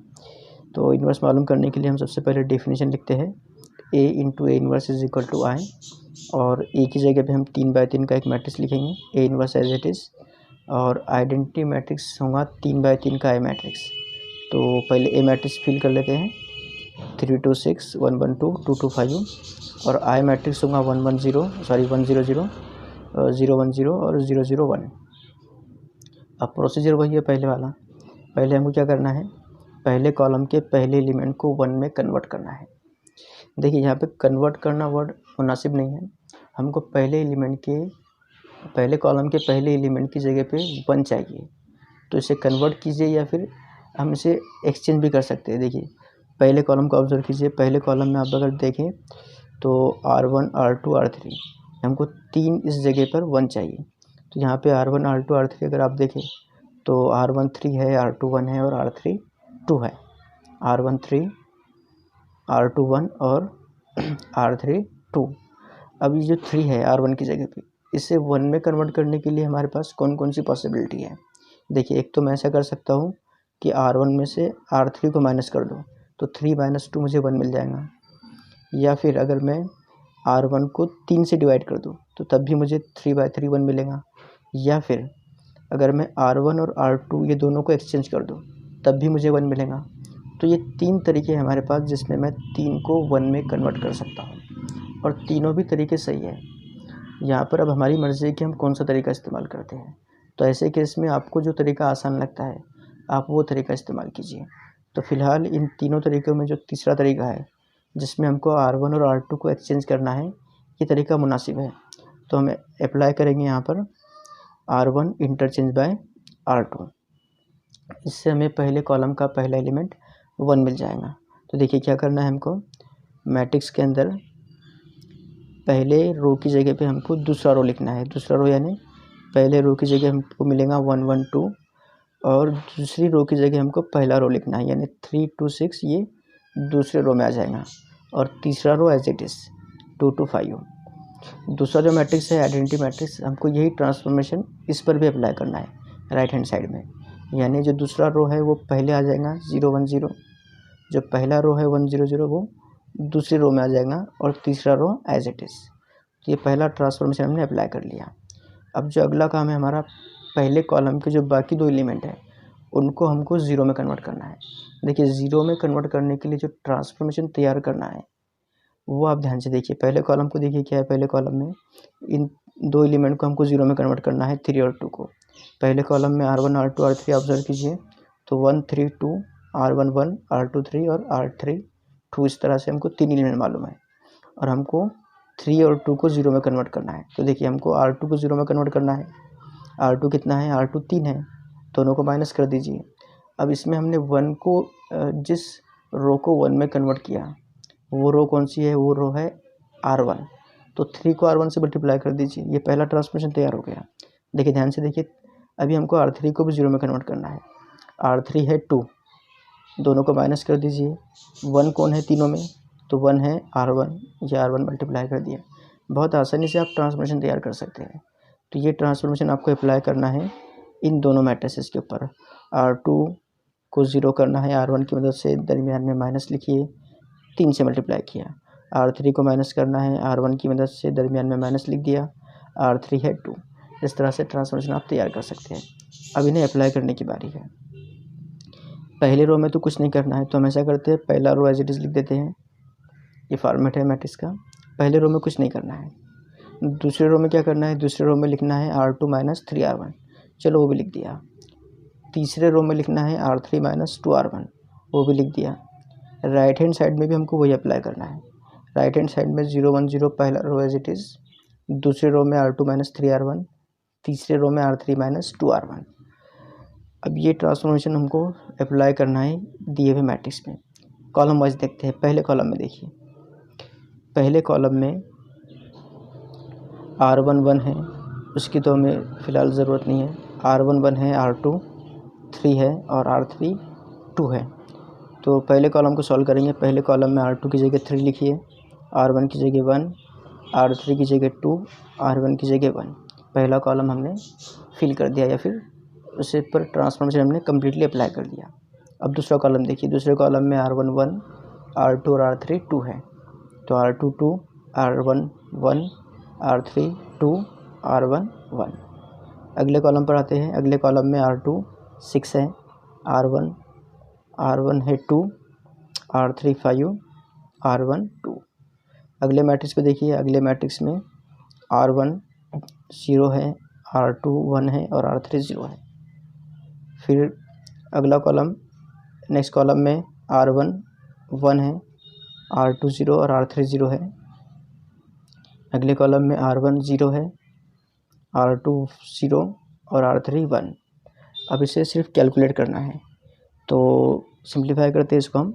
तो इन्वर्स मालूम करने के लिए हम सबसे पहले डेफिनेशन लिखते हैं A × A inverse is equal to I और ए की जगह पे हम 3/3 का एक मैट्रिक्स लिखेंगे A inverse as it is और आइडेंटिटी मैट्रिक्स होगा 3/3 का I मैट्रिक्स। तो पहले A मैट्रिक्स फिल कर लेते हैं 3 2 6 1 1 2 2 2 5 और I मैट्रिक्स होगा 1 0 0 0 1 0 और 0 0 1। अब प्रोसीजर वही है पहले वाला। पहले हमको क्या करना है, पहले कॉलम के पहले एलिमेंट को 1 में कन्वर्ट करना है। देखिए यहाँ पे कन्वर्ट करना वर्ड मुनासिब नहीं है, हमको पहले कॉलम के पहले एलिमेंट की जगह पे 1 चाहिए। तो इसे कन्वर्ट कीजिए या फिर हम इसे एक्सचेंज भी कर सकते हैं। देखिए पहले कॉलम को ऑब्जर्व कीजिए, पहले कॉलम में आप अगर देखें तो R1 R2 R3 हमको 3 इस जगह पर 1 चाहिए। तो यहाँ पे R1 R2 R3 अगर आप देखें तो R1 3 है, R2 1 है और R3 2 है। R1 3 R2 1 और R3 2। अब ये जो 3 है R1 की जगह पे, इसे 1 में कन्वर्ट करने के लिए हमारे पास कौन कौन सी पॉसिबिलिटी है। देखिए एक तो मैं ऐसा कर सकता हूँ कि R1 में से R3 को माइनस कर दूँ तो 3 - 2 मुझे 1 मिल जाएगा, या फिर अगर मैं R1 को 3 से डिवाइड कर दूँ तो तब भी मुझे 3/3 1 मिलेगा, या फिर अगर मैं R1 और R2 ये दोनों को एक्सचेंज कर दूँ तब भी मुझे 1 मिलेगा। तो ये 3 तरीके हमारे पास जिसमें मैं 3 को 1 में कन्वर्ट कर सकता हूँ और तीनों भी तरीके सही है। यहाँ पर अब हमारी मर्ज़ी है कि हम कौन सा तरीका इस्तेमाल करते हैं। तो ऐसे केस में आपको जो तरीका आसान लगता है आप वो तरीका इस्तेमाल कीजिए। तो फ़िलहाल इन तीनों तरीक़ों में जो तीसरा तरीका है जिसमें हमको R1 और R2 को एक्सचेंज करना है, ये तरीका मुनासिब है। तो हम अप्लाई करेंगे यहाँ पर R1 इंटरचेंज बाय R2। इससे हमें पहले कॉलम का पहला एलिमेंट 1 मिल जाएगा। तो देखिए क्या करना है हमको, मैट्रिक्स के अंदर पहले रो की जगह पे हमको दूसरा रो लिखना है। दूसरा रो यानी पहले रो की जगह हमको मिलेगा 1 1 2 और दूसरी रो की जगह हमको पहला रो लिखना है, यानी 3 2 6 ये दूसरे रो में आ जाएगा और तीसरा रो एज इट इज़ 2 2 5। दूसरा जो मैट्रिक्स है आइडेंटिटी मैट्रिक्स, हमको यही ट्रांसफॉर्मेशन इस पर भी अप्लाई करना है राइट हैंड साइड में, यानी जो दूसरा रो है वो पहले आ जाएगा 0 1 0, जो पहला रो है 1 0 0 वो दूसरी रो में आ जाएगा और तीसरा रो एज इट इज़। तो ये पहला ट्रांसफॉर्मेशन हमने अप्लाई कर लिया। अब जो अगला काम है हमारा, पहले कॉलम के जो बाकी 2 एलिमेंट हैं उनको हमको 0 में कन्वर्ट करना है। देखिए 0 में कन्वर्ट करने के लिए जो ट्रांसफॉर्मेशन तैयार करना है वो आप ध्यान से देखिए। पहले कॉलम को देखिए क्या है, पहले कॉलम में इन 2 एलिमेंट को हमको 0 में कन्वर्ट करना है, 3 और 2 को। पहले कॉलम में R1 R2 R3 ऑब्जर्व कीजिए, तो 1 3 2 R1 1 R2 3 और R3 2, इस तरह से हमको 3 एलिमेंट मालूम है और हमको 3 और 2 को 0 में कन्वर्ट करना है। तो देखिए हमको R2 को 0 में कन्वर्ट करना है। R2 कितना है, R2 3 है, दोनों को माइनस कर दीजिए। अब इसमें हमने 1 को जिस रो को 1 में कन्वर्ट किया वो रो कौन सी है, वो रो है R1, तो 3 को R1 से मल्टीप्लाई कर दीजिए। ये पहला ट्रांसफॉर्मेशन तैयार हो गया। देखिए ध्यान से देखिए, अभी हमको R3 को भी 0 में कन्वर्ट करना है। R3 है 2, दोनों को माइनस कर दीजिए। 1 कौन है तीनों में, तो 1 है R1, ये R1 मल्टीप्लाई कर दिया। बहुत आसानी से आप ट्रांसफॉर्मेशन तैयार कर सकते हैं। तो ये ट्रांसफॉर्मेशन आपको अप्लाई करना है इन दोनों मैट्रिसेस के ऊपर। R2 को 0 करना है R1 की मदद से, दरमियान में माइनस लिखिए, 3 से मल्टीप्लाई किया। R3 को माइनस करना है R1 की मदद से, दरमियान में माइनस लिख दिया, R3 है 2। इस तरह से ट्रांसफॉर्मेशन आप तैयार कर सकते हैं। अब इन्हें अप्लाई करने की बारी है। पहले रो में तो कुछ नहीं करना है, तो हम ऐसा करते हैं पहला रो एज इट इज़ लिख देते हैं। ये फॉर्मेट है मैट्रिक्स का। पहले रो में कुछ नहीं करना है। दूसरे रो में क्या करना है, दूसरे रो में लिखना है R2 - 3R1, चलो वो भी लिख दिया। तीसरे रो में लिखना है R3 - 2R1, वो भी लिख दिया। राइट हैंड साइड में भी हमको वही अप्लाई करना है। राइट हैंड साइड में 0 1 0 पहला रो एज इट इज़, दूसरे रो में R2 - 3R1, तीसरे रो में R3 - 2R1। अब ये ट्रांसफॉर्मेशन हमको अप्लाई करना है दिए हुए मैट्रिक्स में। कॉलम वाइज देखते हैं। पहले कॉलम में देखिए, पहले कॉलम में R1 1 है, उसकी तो हमें फ़िलहाल ज़रूरत नहीं है। R1 1 है, R2 3 है और R3 2 है। तो पहले कॉलम को सॉल्व करेंगे। पहले कॉलम में R2 की जगह 3 लिखिए, R1 की जगह 1, R3 की जगह 2, R1 की जगह 1। पहला कॉलम हमने फिल कर दिया या फिर उसे पर ट्रांसफॉर्मेशन हमने कम्प्लीटली अप्लाई कर दिया। अब दूसरा कॉलम देखिए, दूसरे कॉलम में R1 1, R2 और R3 2 है, तो R2 2, R1 1, R3 2, R1 1। अगले कॉलम पर आते हैं। अगले कॉलम में R2 6 है, R1 है 2, R3 5, R1 2। अगले मैट्रिक्स पे देखिए, अगले मैट्रिक्स में R1 0 है, R2 1 है और R3 0 है। फिर अगला कॉलम, नेक्स्ट कॉलम में R1 1 है, R2 0 और R3 0 है। अगले कॉलम में R1 0 है, R2 0 और R3 1। अब इसे सिर्फ कैलकुलेट करना है, तो सिंप्लीफाई करते हैं इसको हम।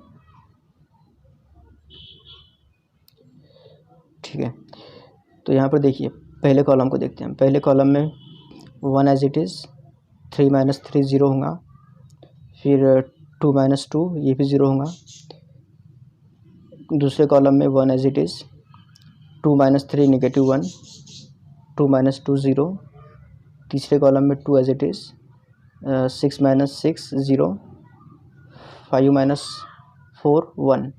ठीक है, तो यहाँ पर देखिए पहले कॉलम को देखते हैं। पहले कॉलम में 1 एज इट इज़, 3 - 3 0 होगा, फिर 2 - 2 ये भी 0 होगा। दूसरे कॉलम में 1 एज इट इज़, 2 - 3 -1, 2 - 2 0। तीसरे कॉलम में 2 एज इट इज़, 6 - 6 0, 5 - 4 1।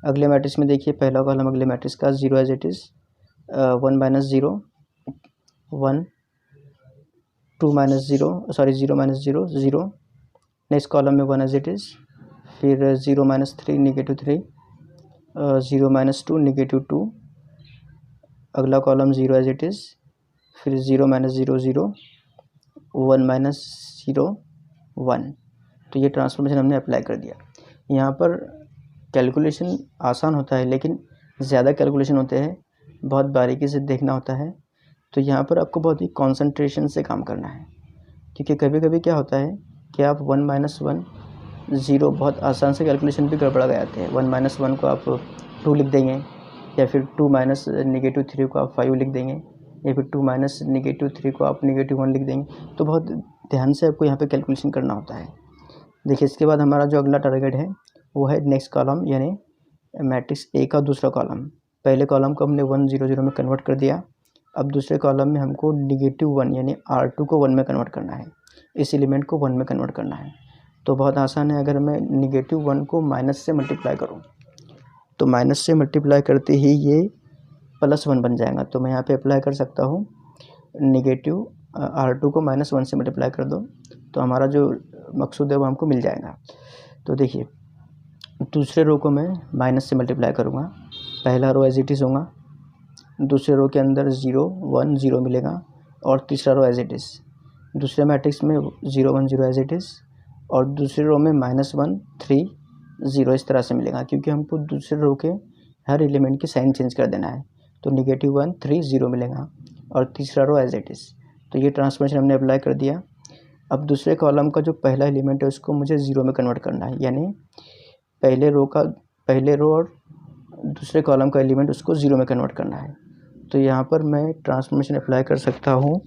अगले मैट्रिक्स में देखिए, पहला कॉलम अगले मैट्रिक्स का 0 as it is, 1 - 0 1, 2 - 0 sorry 0 - 0 0। Next column में 1 एज इट इज़, फिर 0 - 3 -3, 0 - 2 -2। अगला कॉलम 0 एज इट इज़, फिर 0 - 0 0, 1 - 0 1। तो ये ट्रांसफॉर्मेशन हमने अप्लाई कर दिया। यहाँ पर कैलकुलेशन आसान होता है, लेकिन ज़्यादा कैलकुलेशन होते हैं, बहुत बारीकी से देखना होता है। तो यहाँ पर आपको बहुत ही कॉन्सेंट्रेशन से काम करना है, क्योंकि कभी कभी क्या होता है क्या आप 1 - 1 0 बहुत आसान से कैलकुलेशन भी गड़बड़ा जाते हैं। 1 - 1 को आप 2 लिख देंगे, या फिर 2 - -3 को आप 5 लिख देंगे, या फिर 2 - -3 को आप -1 लिख देंगे। तो बहुत ध्यान से आपको यहाँ पे कैलकुलेशन करना होता है। देखिए इसके बाद हमारा जो अगला टारगेट है वो है नेक्स्ट कॉलम, यानी मैट्रिक्स ए का दूसरा कॉलम। पहले कॉलम को हमने 1 0 0 में कन्वर्ट कर दिया। अब दूसरे कॉलम में हमको -1 यानी R2 को 1 में कन्वर्ट करना है, इस एलिमेंट को 1 में कन्वर्ट करना है। तो बहुत आसान है, अगर मैं -1 को माइनस से मल्टीप्लाई करूँ तो माइनस से मल्टीप्लाई करते ही ये +1 बन जाएगा। तो मैं यहाँ पे अप्लाई कर सकता हूँ नेगेटिव R2 को -1 से मल्टीप्लाई कर दो, तो हमारा जो मकसूद है वो हमको मिल जाएगा। तो देखिए दूसरे रो को मैं माइनस से मल्टीप्लाई करूँगा, पहला रो एज इट इज़ होगा, दूसरे रो के अंदर 0 1 0 मिलेगा, और तीसरा रो एज इट इज़। दूसरे मैट्रिक्स में 0 1 0 एज इट इज़, और दूसरे रो में -1 3 0 इस तरह से मिलेगा, क्योंकि हमको दूसरे रो के हर एलिमेंट की साइन चेंज कर देना है। तो -1 3 0 मिलेगा, और तीसरा रो एज इट इज़। तो ये ट्रांसफॉर्मेशन हमने अप्लाई कर दिया। अब दूसरे कॉलम का जो पहला एलिमेंट है उसको मुझे 0 में कन्वर्ट करना है, यानी पहले रो और दूसरे कॉलम का एलिमेंट उसको 0 में कन्वर्ट करना है। तो यहाँ पर मैं ट्रांसफॉर्मेशन अप्लाई कर सकता हूँ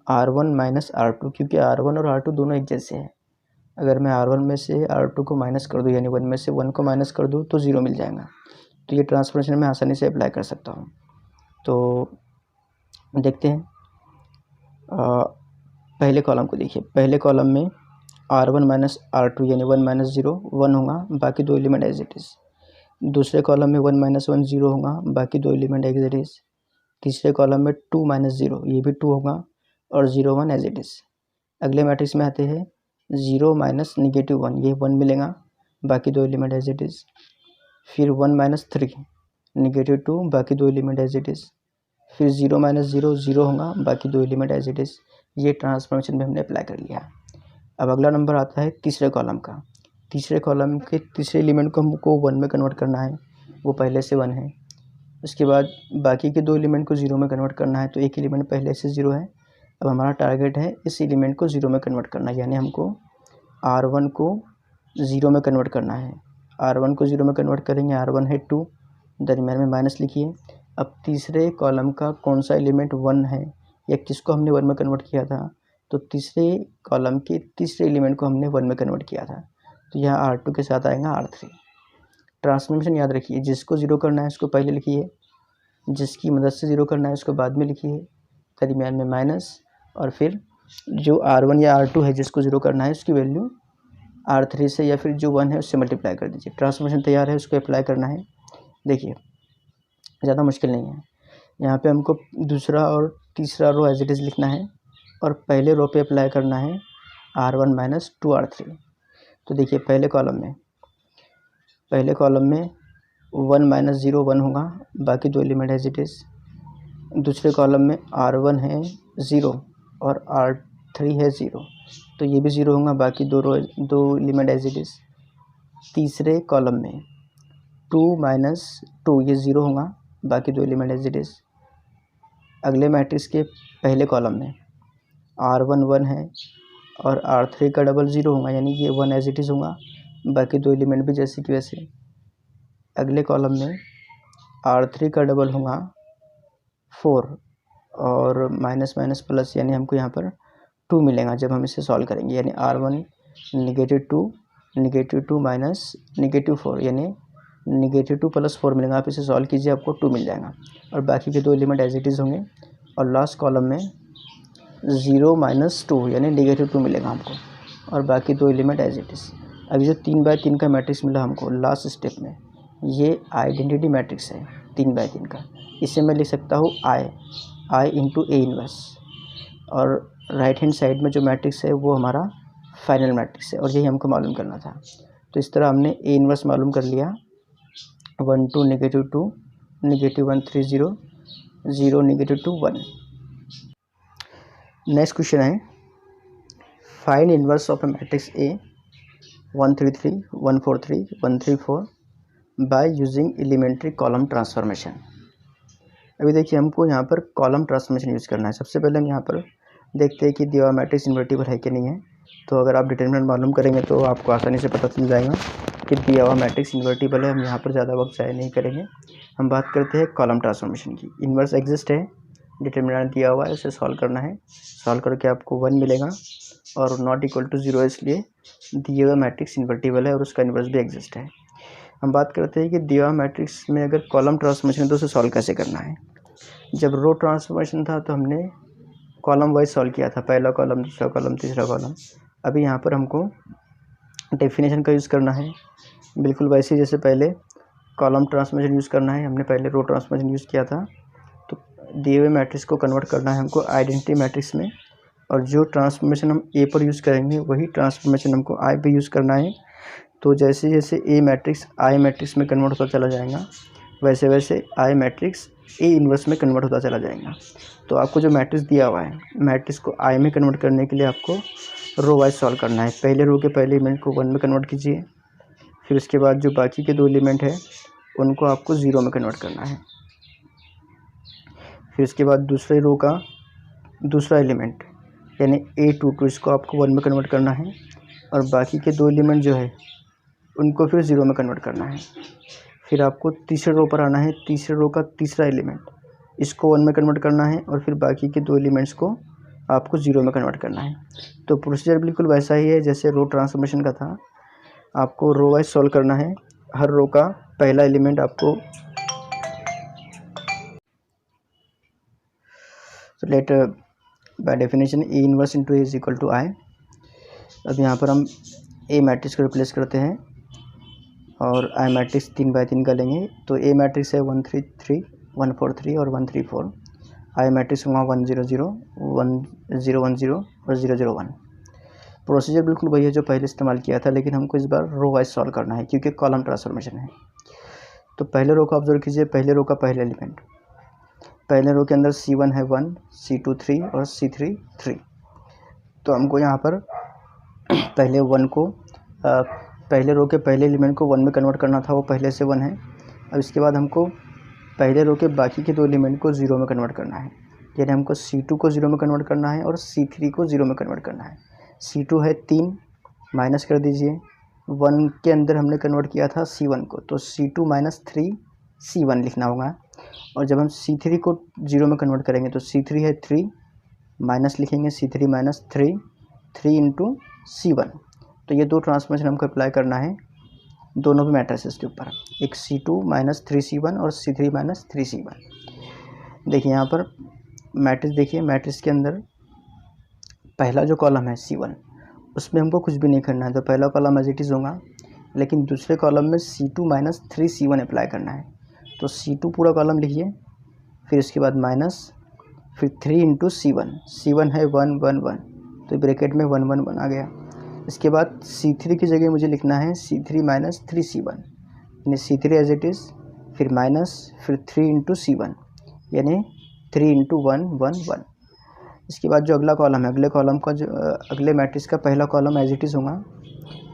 R1 - R2, क्योंकि R1 और R2 दोनों एक जैसे हैं। अगर मैं R1 में से R2 को माइनस कर दूँ, यानी 1 में से 1 को माइनस कर दूँ तो 0 मिल जाएगा। तो ये ट्रांसफॉर्मेशन मैं आसानी से अप्लाई कर सकता हूँ। तो देखते हैं, पहले कॉलम को देखिए। पहले कॉलम में R1 - R2 यानी 1 - 0 1 होगा, बाकी दो एलिमेंट एज इट इज़। दूसरे कॉलम में 1 - 1 0 होगा, बाकी दो एलिमेंट एज इट इज़। तीसरे कॉलम में 2 - 0 ये भी 2 होगा, और 0 1 एज इट इज़। अगले मैट्रिक्स में आते हैं 0 - -1 ये 1 मिलेगा, बाकी दो एलिमेंट एज इट इज़। फिर 1 - 3 -2 बाकी दो एलिमेंट एज इट इज़। फिर 0 - 0 0 होगा, बाकी दो एलिमेंट एज इट इज़। ये ट्रांसफॉर्मेशन में हमने अप्लाई कर लिया। अब अगला नंबर आता है तीसरे कॉलम का। तीसरे कॉलम के तीसरे एलिमेंट को हमको 1 में कन्वर्ट करना है, वो पहले से 1 है। उसके बाद बाकी के दो एलिमेंट को 0 में कन्वर्ट करना है, तो एक एलिमेंट पहले से 0 है। अब हमारा टारगेट है इस एलिमेंट को 0 में कन्वर्ट करना, यानी हमको R1 को 0 में कन्वर्ट करना है। R1 को 0 में कन्वर्ट करेंगे, R1 है 2, दरमियान में माइनस लिखिए। अब तीसरे कॉलम का कौन सा एलिमेंट 1 है, या किसको हमने 1 में कन्वर्ट किया था, तो तीसरे कॉलम के तीसरे एलिमेंट को हमने 1 में कन्वर्ट किया था। तो यहाँ R2 के साथ आएगा R3। ट्रांसफॉर्मेशन याद रखिए, जिसको 0 करना है उसको पहले लिखिए, जिसकी मदद से 0 करना है उसको बाद में लिखिए, दरमियान में माइनस, और फिर जो R1 या R2 है जिसको 0 करना है उसकी वैल्यू R3 से या फिर जो 1 है उससे मल्टीप्लाई कर दीजिए। ट्रांसफॉर्मेशन तैयार है, उसको अप्लाई करना है। देखिए ज़्यादा मुश्किल नहीं है। यहाँ पे हमको दूसरा और तीसरा रो एज इट इज़ लिखना है, और पहले रो पे अप्लाई करना है R1 - 2 R3। तो देखिए पहले कॉलम में 1 - 0 1 होगा, बाकी दो एलिमेंट एज इट इज़। दूसरे कॉलम में R1 है 0 और R3 है 0, तो ये भी 0 होगा, बाकी दो एलिमेंट एज इट इज़। तीसरे कॉलम में 2 - 2 ये 0 होगा, बाकी दो एलिमेंट एज इट इज़। अगले मैट्रिक्स के पहले कॉलम में R1 1 है, और R3 का डबल 0 होगा, यानी ये 1 एज इट इज़ होगा, बाकी दो एलिमेंट भी जैसे कि वैसे। अगले कॉलम में R3 का डबल होगा 4, और माइनस माइनस प्लस, यानी हमको यहाँ पर 2 मिलेगा जब हम इसे सॉल्व करेंगे, यानी R1 -2 माइनस -4, यानी -2 + 4 मिलेगा। आप इसे सॉल्व कीजिए, आपको 2 मिल जाएगा, और बाकी के दो एलिमेंट एज इट इज़ होंगे। और लास्ट कॉलम में 0 - 2 यानी -2 मिलेगा हमको, और बाकी दो एलिमेंट एज इट इज़। अभी जो 3 बाय 3 का मैट्रिक्स मिला हमको लास्ट स्टेप में, ये आइडेंटिटी मैट्रिक्स है 3 बाय 3 का। इसे मैं लिख सकता हूँ I इंटू A इन्वर्स, और राइट हैंड साइड में जो मैट्रिक्स है वो हमारा फाइनल मैट्रिक्स है, और यही हमको मालूम करना था। तो इस तरह हमने A इन्वर्स मालूम कर लिया, 1 2 -2 -1 3 0 0 -2 1। नेक्स्ट क्वेश्चन है, find inverse of A matrix A 1 3 3 1 4 3 1 3 4 by using elementary column transformation. अभी देखिए हमको यहाँ पर कॉलम ट्रांसफॉर्मेशन यूज़ करना है। सबसे पहले हम यहाँ पर देखते हैं कि दिया हुआ मैट्रिक्स इन्वर्टिबल है कि नहीं है। तो अगर आप डिटरमिनेंट मालूम करेंगे तो आपको आसानी से पता चल जाएगा कि दिया हुआ मैट्रिक्स इन्वर्टिबल है। हम यहाँ पर ज़्यादा वक्त ज़ाया नहीं करेंगे, हम बात करते हैं कॉलम ट्रांसफॉर्मेशन की। इन्वर्स एग्जिस्ट है, डिटरमिनेंट दिया हुआ है, उसे सॉल्व करना है। सॉल्व करके आपको 1 मिलेगा और नॉट इक्वल टू 0 इसलिए दिया हुआ मैट्रिक्स इन्वर्टिबल है और उसका इन्वर्स भी एग्जिस्ट है। हम बात करते हैं कि दिया हुआ मैट्रिक्स में अगर कॉलम ट्रांसफॉर्मेशन है तो उसे सॉल्व कैसे करना है। जब रो ट्रांसफॉर्मेशन था तो हमने कॉलम वाइज सॉल्व किया था, पहला कॉलम, दूसरा कॉलम, तीसरा कॉलम। अभी यहाँ पर हमको डेफिनेशन का यूज़ करना है, बिल्कुल वैसे जैसे पहले कॉलम ट्रांसफॉर्मेशन यूज़ करना है, हमने पहले रो ट्रांसफॉर्मेशन यूज़ किया था। तो दिए हुए मैट्रिक्स को कन्वर्ट करना है हमको आइडेंटिटी मैट्रिक्स में, और जो ट्रांसफॉर्मेशन हम ए पर यूज़ करेंगे वही ट्रांसफॉर्मेशन हमको आई पे यूज़ करना है। तो जैसे जैसे ए मैट्रिक्स आई मैट्रिक्स में कन्वर्ट होता चला जाएगा, वैसे वैसे आई मैट्रिक्स ए इन्वर्स में कन्वर्ट होता चला जाएगा। तो आपको जो मैट्रिक्स दिया हुआ है, मैट्रिक्स को आई में कन्वर्ट करने के लिए आपको रो वाइज सॉल्व करना है। पहले रो के पहले एलिमेंट को 1 में कन्वर्ट कीजिए, फिर उसके बाद जो बाकी के 2 एलिमेंट है उनको आपको 0 में कन्वर्ट करना है। फिर उसके बाद दूसरे रो का दूसरा एलिमेंट यानी A22 इसको आपको 1 में कन्वर्ट करना है, और बाकी के 2 एलिमेंट जो है उनको फिर 0 में कन्वर्ट करना है। फिर आपको तीसरे रो पर आना है, तीसरे रो का तीसरा एलिमेंट इसको 1 में कन्वर्ट करना है, और फिर बाकी के 2 एलिमेंट्स को आपको 0 में कन्वर्ट करना है। तो प्रोसीजर बिल्कुल वैसा ही है जैसे रो ट्रांसफॉर्मेशन का था। आपको रो वाइज सॉल्व करना है, हर रो का पहला एलिमेंट आपको let by definition A inverse into A is equal to I. अब यहाँ पर हम ए मैट्रिक्स को रिप्लेस करते हैं और आई मैट्रिक्स 3 बाय 3 का लेंगे। तो ए मैट्रिक्स है 1 3 3 1 4 3 और 1 3 4। आई मैट्रिक्स होगा 1 0 0 1 0 1 0 और 0 0 1। प्रोसीजर बिल्कुल वही है जो पहले इस्तेमाल किया था, लेकिन हमको इस बार रो वाइज सॉल्व करना है क्योंकि कॉलम ट्रांसफॉर्मेशन है। तो पहले रो को ऑब्जर्व कीजिए, पहले रो का पहला एलिमेंट, पहले रो के अंदर C1 है 1, C2 3 और C3 3। तो हमको यहाँ पर पहले 1 को पहले रो के पहले एलिमेंट को 1 में कन्वर्ट करना था, वो पहले से 1 है। अब इसके बाद हमको पहले रो के बाकी के 2 एलिमेंट को 0 में कन्वर्ट करना है, यानी हमको C2 को 0 में कन्वर्ट करना है और C3 को 0 में कन्वर्ट करना है। C2 है 3, माइनस कर दीजिए, 1 के अंदर हमने कन्वर्ट किया था C1 को, तो C2 माइनस 3 C1 लिखना होगा। और जब हम C3 को 0 में कन्वर्ट करेंगे तो C3 है 3, माइनस लिखेंगे C3 माइनस 3 इंटू C1। तो ये 2 ट्रांसफॉर्मेशन हमको अप्लाई करना है दोनों भी मैट्रिसेस के ऊपर, एक C2 माइनस 3 C1 और C3 माइनस 3 C1। देखिए यहाँ पर मैट्रिक्स, देखिए मैट्रिक्स के अंदर पहला जो कॉलम है C1 उसमें हमको कुछ भी नहीं करना है, तो पहला कॉलम एज इट इज़ होगा, लेकिन दूसरे कॉलम में C2 माइनस 3 C1 अप्लाई करना है। तो C2 पूरा कॉलम लिखिए, फिर इसके बाद माइनस, फिर 3 इंटू C1 है 1 1 1, तो ब्रैकेट में 1 1 1 आ गया। इसके बाद C3 की जगह मुझे लिखना है C3 माइनस 3 C1, यानी C3 एज इट इज़, फिर माइनस, फिर 3 इंटू C1 यानी 3 इंटू 1 1 1। इसके बाद जो अगला कॉलम है, अगले कॉलम का जो अगले मैट्रिक्स का पहला कॉलम एज इट इज़ होगा,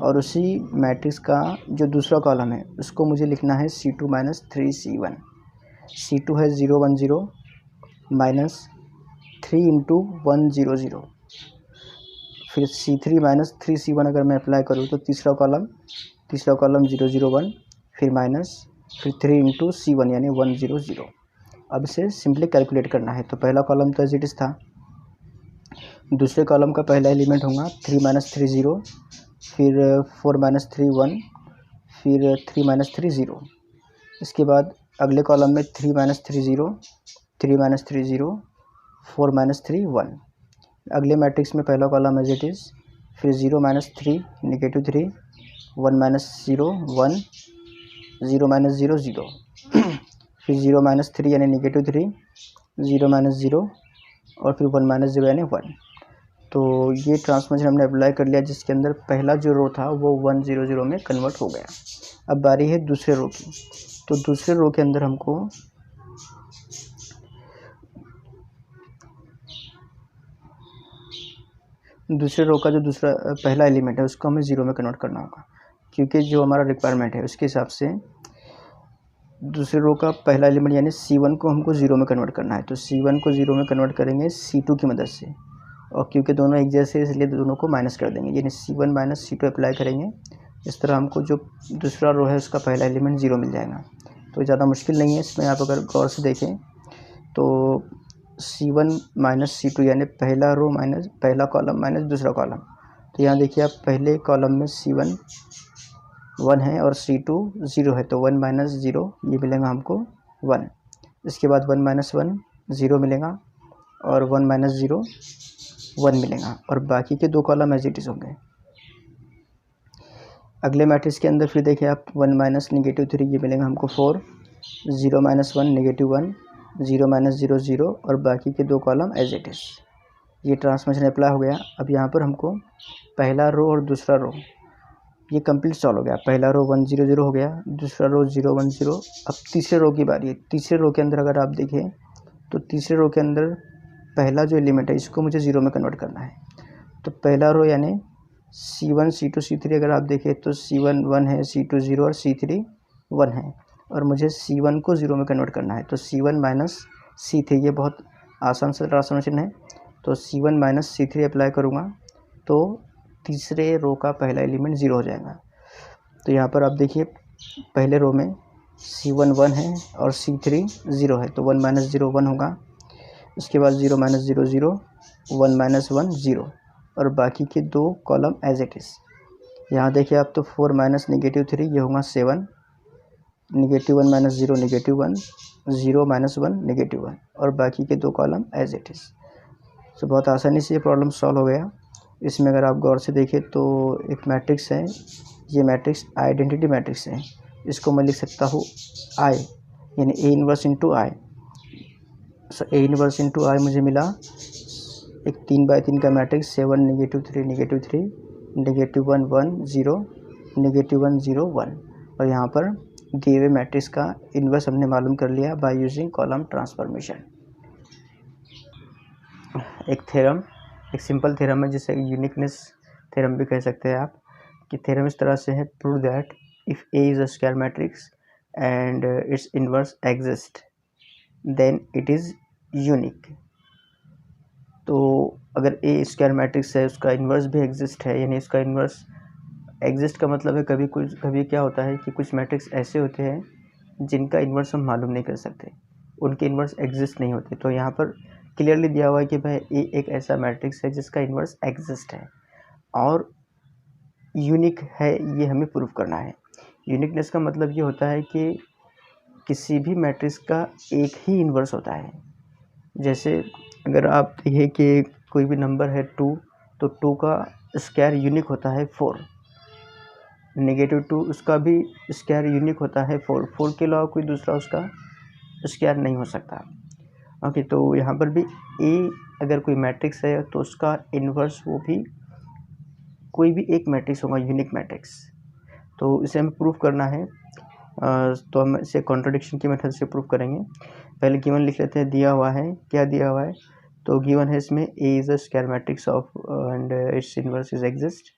और उसी मैट्रिक्स का जो दूसरा कॉलम है उसको मुझे लिखना है C2 माइनस 3 C1। C2 है 0 1 0 माइनस 3 इंटू 1 0 0, फिर C3 माइनस 3 C1 अगर मैं अप्लाई करूँ तो तीसरा कॉलम 0 0 1, फिर माइनस, फिर 3 इंटू C1 यानी 1 0 0। अब इसे सिंपली कैलकुलेट करना है। तो पहला कॉलम तो एज इट इज़ था, दूसरे कॉलम का पहला एलिमेंट होगा 3 माइनस 3 0, फिर 4 माइनस 3 1, फिर 3 माइनस 3 0। इसके बाद अगले कॉलम में 3 माइनस 3 0, 3 माइनस 3 0, 4 माइनस 3 1। अगले मैट्रिक्स में पहला कॉलम एज इट इज़, फिर 0 माइनस 3 नेगेटिव 3, 1 माइनस 0 1, 0 माइनस 0 0, फिर 0 माइनस 3 यानी नेगेटिव 3, 0 माइनस 0 और फिर 1 माइनस 0 यानी 1। तो ये ट्रांसफॉर्मेशन हमने अप्लाई कर लिया, जिसके अंदर पहला जो रो था वो 1 0 0 में कन्वर्ट हो गया। अब बारी है दूसरे रो की। तो दूसरे रो के अंदर हमको दूसरे रो का जो दूसरा पहला एलिमेंट है उसको हमें 0 में कन्वर्ट करना होगा, क्योंकि जो हमारा रिक्वायरमेंट है उसके हिसाब से दूसरे रो का पहला एलिमेंट यानी C1 को हमको 0 में कन्वर्ट करना है। तो C1 को 0 में कन्वर्ट करेंगे C2 की मदद से, और क्योंकि दोनों एक जैसे इसलिए दोनों को माइनस कर देंगे, यानी C1 माइनस C2 अप्लाई करेंगे। इस तरह हमको जो दूसरा रो है उसका पहला एलिमेंट 0 मिल जाएगा। तो ज़्यादा मुश्किल नहीं है इसमें, आप अगर गौर से देखें तो C1 माइनस C2 यानी पहला रो माइनस पहला कॉलम माइनस दूसरा कॉलम। तो यहाँ देखिए आप पहले कॉलम में C1 1 है और C2 0 है, तो 1 माइनस 0 ये मिलेगा हमको 1। इसके बाद 1 माइनस 1 0 मिलेगा और 1 माइनस 0 1 मिलेगा, और बाकी के दो कॉलम एज इट इज़ होंगे। अगले मैट्रिक्स के अंदर फिर देखिए आप 1 माइनस नेगेटिव 3 ये मिलेगा हमको 4, 0 माइनस 1 नेगेटिव 1, 0 माइनस 0 0, और बाकी के दो कॉलम एज इट इज़। ये ट्रांसफॉर्मेशन अप्लाई हो गया। अब यहाँ पर हमको पहला रो और दूसरा रो ये कंप्लीट सॉल्व हो गया। पहला रो 1 0 0 हो गया, दूसरा रो 0 1 0। अब तीसरे रो की बारी है। तीसरे रो के अंदर अगर आप देखें तो तीसरे रो के अंदर पहला जो एलिमेंट है इसको मुझे 0 में कन्वर्ट करना है। तो पहला रो यानी C1 C2 C3 अगर आप देखें तो C1 1 है, C2 0 और C3 1 है, और मुझे C1 को 0 में कन्वर्ट करना है। तो C1 माइनस C3 ये बहुत आसान सा ट्रांसफॉर्मेशन है। तो C1 माइनस C3 अप्लाई करूँगा तो तीसरे रो का पहला एलिमेंट 0 हो जाएगा। तो यहाँ पर आप देखिए पहले रो में C1 1 है और C3 0 है, तो 1 माइनस 0 1 होगा। उसके बाद 0 माइनस 0 0, 1 माइनस 1 0, और बाकी के दो कॉलम एज इट इज़। यहाँ देखिए आप तो 4 माइनस नेगेटिव 3 ये होगा 7, negative 1 minus 0 negative 1, 0 minus 1 negative 1, और बाकी के दो कॉलम एज इट इज़। तो बहुत आसानी से ये प्रॉब्लम सॉल्व हो गया। इसमें अगर आप गौर से देखें तो एक मैट्रिक्स है, ये मैट्रिक्स आइडेंटिटी मैट्रिक्स है। इसको मैं लिख सकता हूँ I यानी A inverse into I. So A inverse into I मुझे मिला एक 3 बाई 3 का matrix 7 negative 3 negative 3 negative 1 1 0 negative 1 0 1, और यहाँ पर दिए हुए मैट्रिक्स का इन्वर्स हमने मालूम कर लिया बाय यूजिंग कॉलम ट्रांसफॉर्मेशन। एक थ्योरम, एक सिंपल थ्योरम है जिसे यूनिकनेस थ्योरम भी कह सकते हैं आप, कि थ्योरम इस तरह से है, prove that if A is a square matrix and its inverse exist then it is unique. तो अगर A स्क्वायर मैट्रिक्स है उसका इन्वर्स भी एग्जिस्ट है, यानी इसका इन्वर्स एग्जिस्ट का मतलब है कभी क्या होता है कि कुछ मैट्रिक्स ऐसे होते हैं जिनका इन्वर्स हम मालूम नहीं कर सकते, उनके इन्वर्स एग्जिस्ट नहीं होते। तो यहाँ पर क्लियरली दिया हुआ है कि भाई A एक ऐसा मैट्रिक्स है जिसका इन्वर्स एग्जिस्ट है और यूनिक है, ये हमें प्रूव करना है। यूनिकनेस का मतलब ये होता है कि किसी भी मैट्रिक्स का एक ही इन्वर्स होता है। जैसे अगर आप देखिए कि कोई भी नंबर है 2, तो 2 का स्क्वायर यूनिक होता है 4, नेगेटिव 2 उसका भी स्क्वायर यूनिक होता है 4, 4 के अलावा कोई दूसरा उसका स्क्वायर नहीं हो सकता। ओके, तो यहाँ पर भी A अगर कोई मैट्रिक्स है तो उसका इन्वर्स वो भी कोई भी एक मैट्रिक्स होगा, यूनिक मैट्रिक्स। तो इसे हमें प्रूफ करना है, तो हम इसे कॉन्ट्रडिक्शन की मेथड से प्रूफ करेंगे। पहले गिवन लिख लेते हैं, दिया हुआ है, क्या दिया हुआ है, तो गिवन है इसमें A is a square matrix of and its inverse is exist,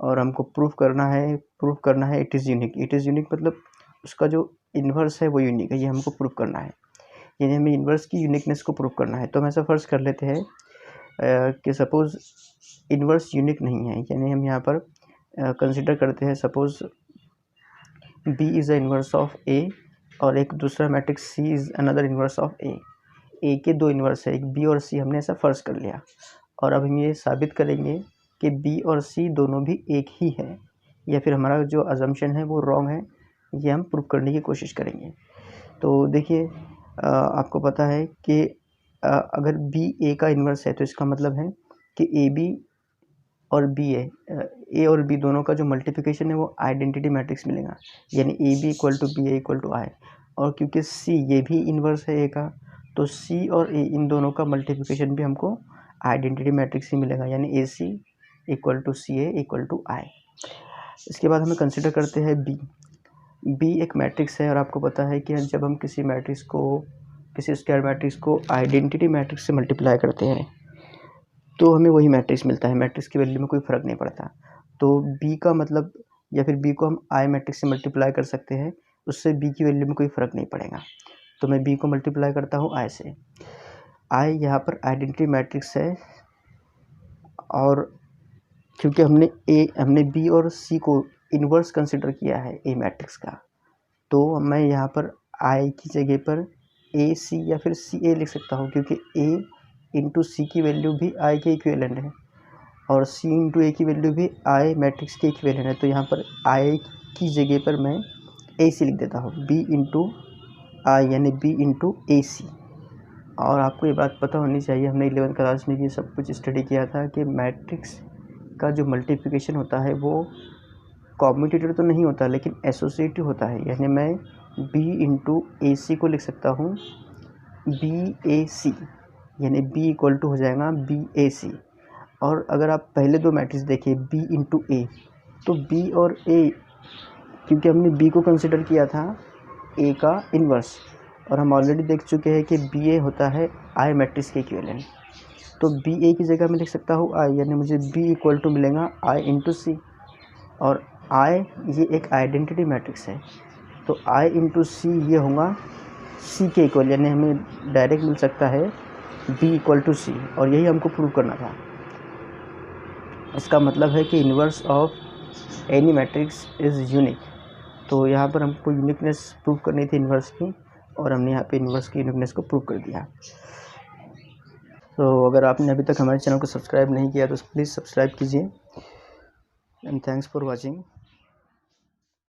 और हमको प्रूफ करना है it is unique. It is unique मतलब उसका जो इन्वर्स है वो यूनिक है, ये हमको प्रूफ करना है, यानी हमें इन्वर्स की यूनिकनेस को प्रूफ करना है। तो हम ऐसा फर्ज कर लेते हैं कि सपोज़ इन्वर्स यूनिक नहीं है, यानी हम यहाँ पर कंसिडर करते हैं suppose B is a inverse of A और एक दूसरा matrix C is another inverse of A। A के दो इन्वर्स है, एक B और C, हमने ऐसा फर्ज कर लिया, और अब हम ये साबित करेंगे कि B और C दोनों भी एक ही है, या फिर हमारा जो अजम्पशन है वो रॉन्ग है, ये हम प्रूव करने की कोशिश करेंगे। तो देखिए आपको पता है कि अगर B A का इन्वर्स है तो इसका मतलब है कि AB और B है, A और B दोनों का जो मल्टीप्लिकेशन है वो आइडेंटिटी मैट्रिक्स मिलेगा, यानी AB equal to B A equal to I। और क्योंकि C ये भी इन्वर्स है A का, तो C और A इन दोनों का मल्टीप्लिकेशन भी हमको आइडेंटिटी मैट्रिक्स ही मिलेगा, यानी AC equal to CA equal to I। इसके बाद हमें कंसिडर करते हैं B एक मैट्रिक्स है, और आपको पता है कि जब हम किसी स्क्वायर मैट्रिक्स को आइडेंटिटी मैट्रिक्स से मल्टीप्लाई करते हैं तो हमें वही मैट्रिक्स मिलता है, मैट्रिक्स की वैल्यू में कोई फ़र्क नहीं पड़ता। तो B का मतलब, या फिर B को हम I मैट्रिक्स से मल्टीप्लाई कर सकते हैं, उससे B की वैल्यू में कोई फ़र्क नहीं पड़ेगा। तो मैं B को मल्टीप्लाई करता हूँ I से। I यहाँ पर आइडेंटिटी मैट्रिक्स है और क्योंकि हमने बी और सी को इन्वर्स कंसिडर किया है ए मैट्रिक्स का, तो मैं यहाँ पर आई की जगह पर ए सी या फिर सी ए लिख सकता हूँ, क्योंकि ए इंटू सी की वैल्यू भी आई के इक्विवेलेंट है और सी इंटू ए की वैल्यू भी आई मैट्रिक्स के इक्विवेलेंट है। तो यहाँ पर आई की जगह पर मैं ए सी लिख देता हूँ, बी इंटू आई यानी बी इंटू ए सी। और आपको ये बात पता होनी चाहिए, हमने 11th क्लास में ये सब कुछ स्टडी किया था कि मैट्रिक्स का जो मल्टीप्लिकेशन होता है वो कॉम्यूटेटिव तो नहीं होता लेकिन एसोसिएटिव होता है। यानी मैं बी इंटू ए सी को लिख सकता हूँ बी ए सी, यानी बी इक्वल टू हो जाएगा बी ए सी। और अगर आप पहले दो मैट्रिक्स देखिए बी इंटू ए, तो बी और ए, क्योंकि हमने बी को कंसिडर किया था ए का इन्वर्स, और हम ऑलरेडी देख चुके हैं कि बी ए होता है आई मैट्रिक्स के इक्विवेलेंट। तो बी ए की जगह मैं लिख सकता हूँ आई, यानी मुझे बी इक्वल टू मिलेगा आई इंटू सी। और आई ये एक आइडेंटिटी मैट्रिक्स है, तो आई इंटू सी ये होगा सी के इक्वल, यानी हमें डायरेक्ट मिल सकता है बी इक्वल टू सी, और यही हमको प्रूव करना था। इसका मतलब है कि inverse of any matrix is unique. तो यहाँ पर हमको यूनिकनेस प्रूव करनी थी इन्वर्स की, और हमने यहाँ पे इन्वर्स की यूनिकनेस को प्रूव कर दिया। तो अगर आपने अभी तक हमारे चैनल को सब्सक्राइब नहीं किया तो प्लीज़ सब्सक्राइब कीजिए, एंड थैंक्स फॉर वॉचिंग।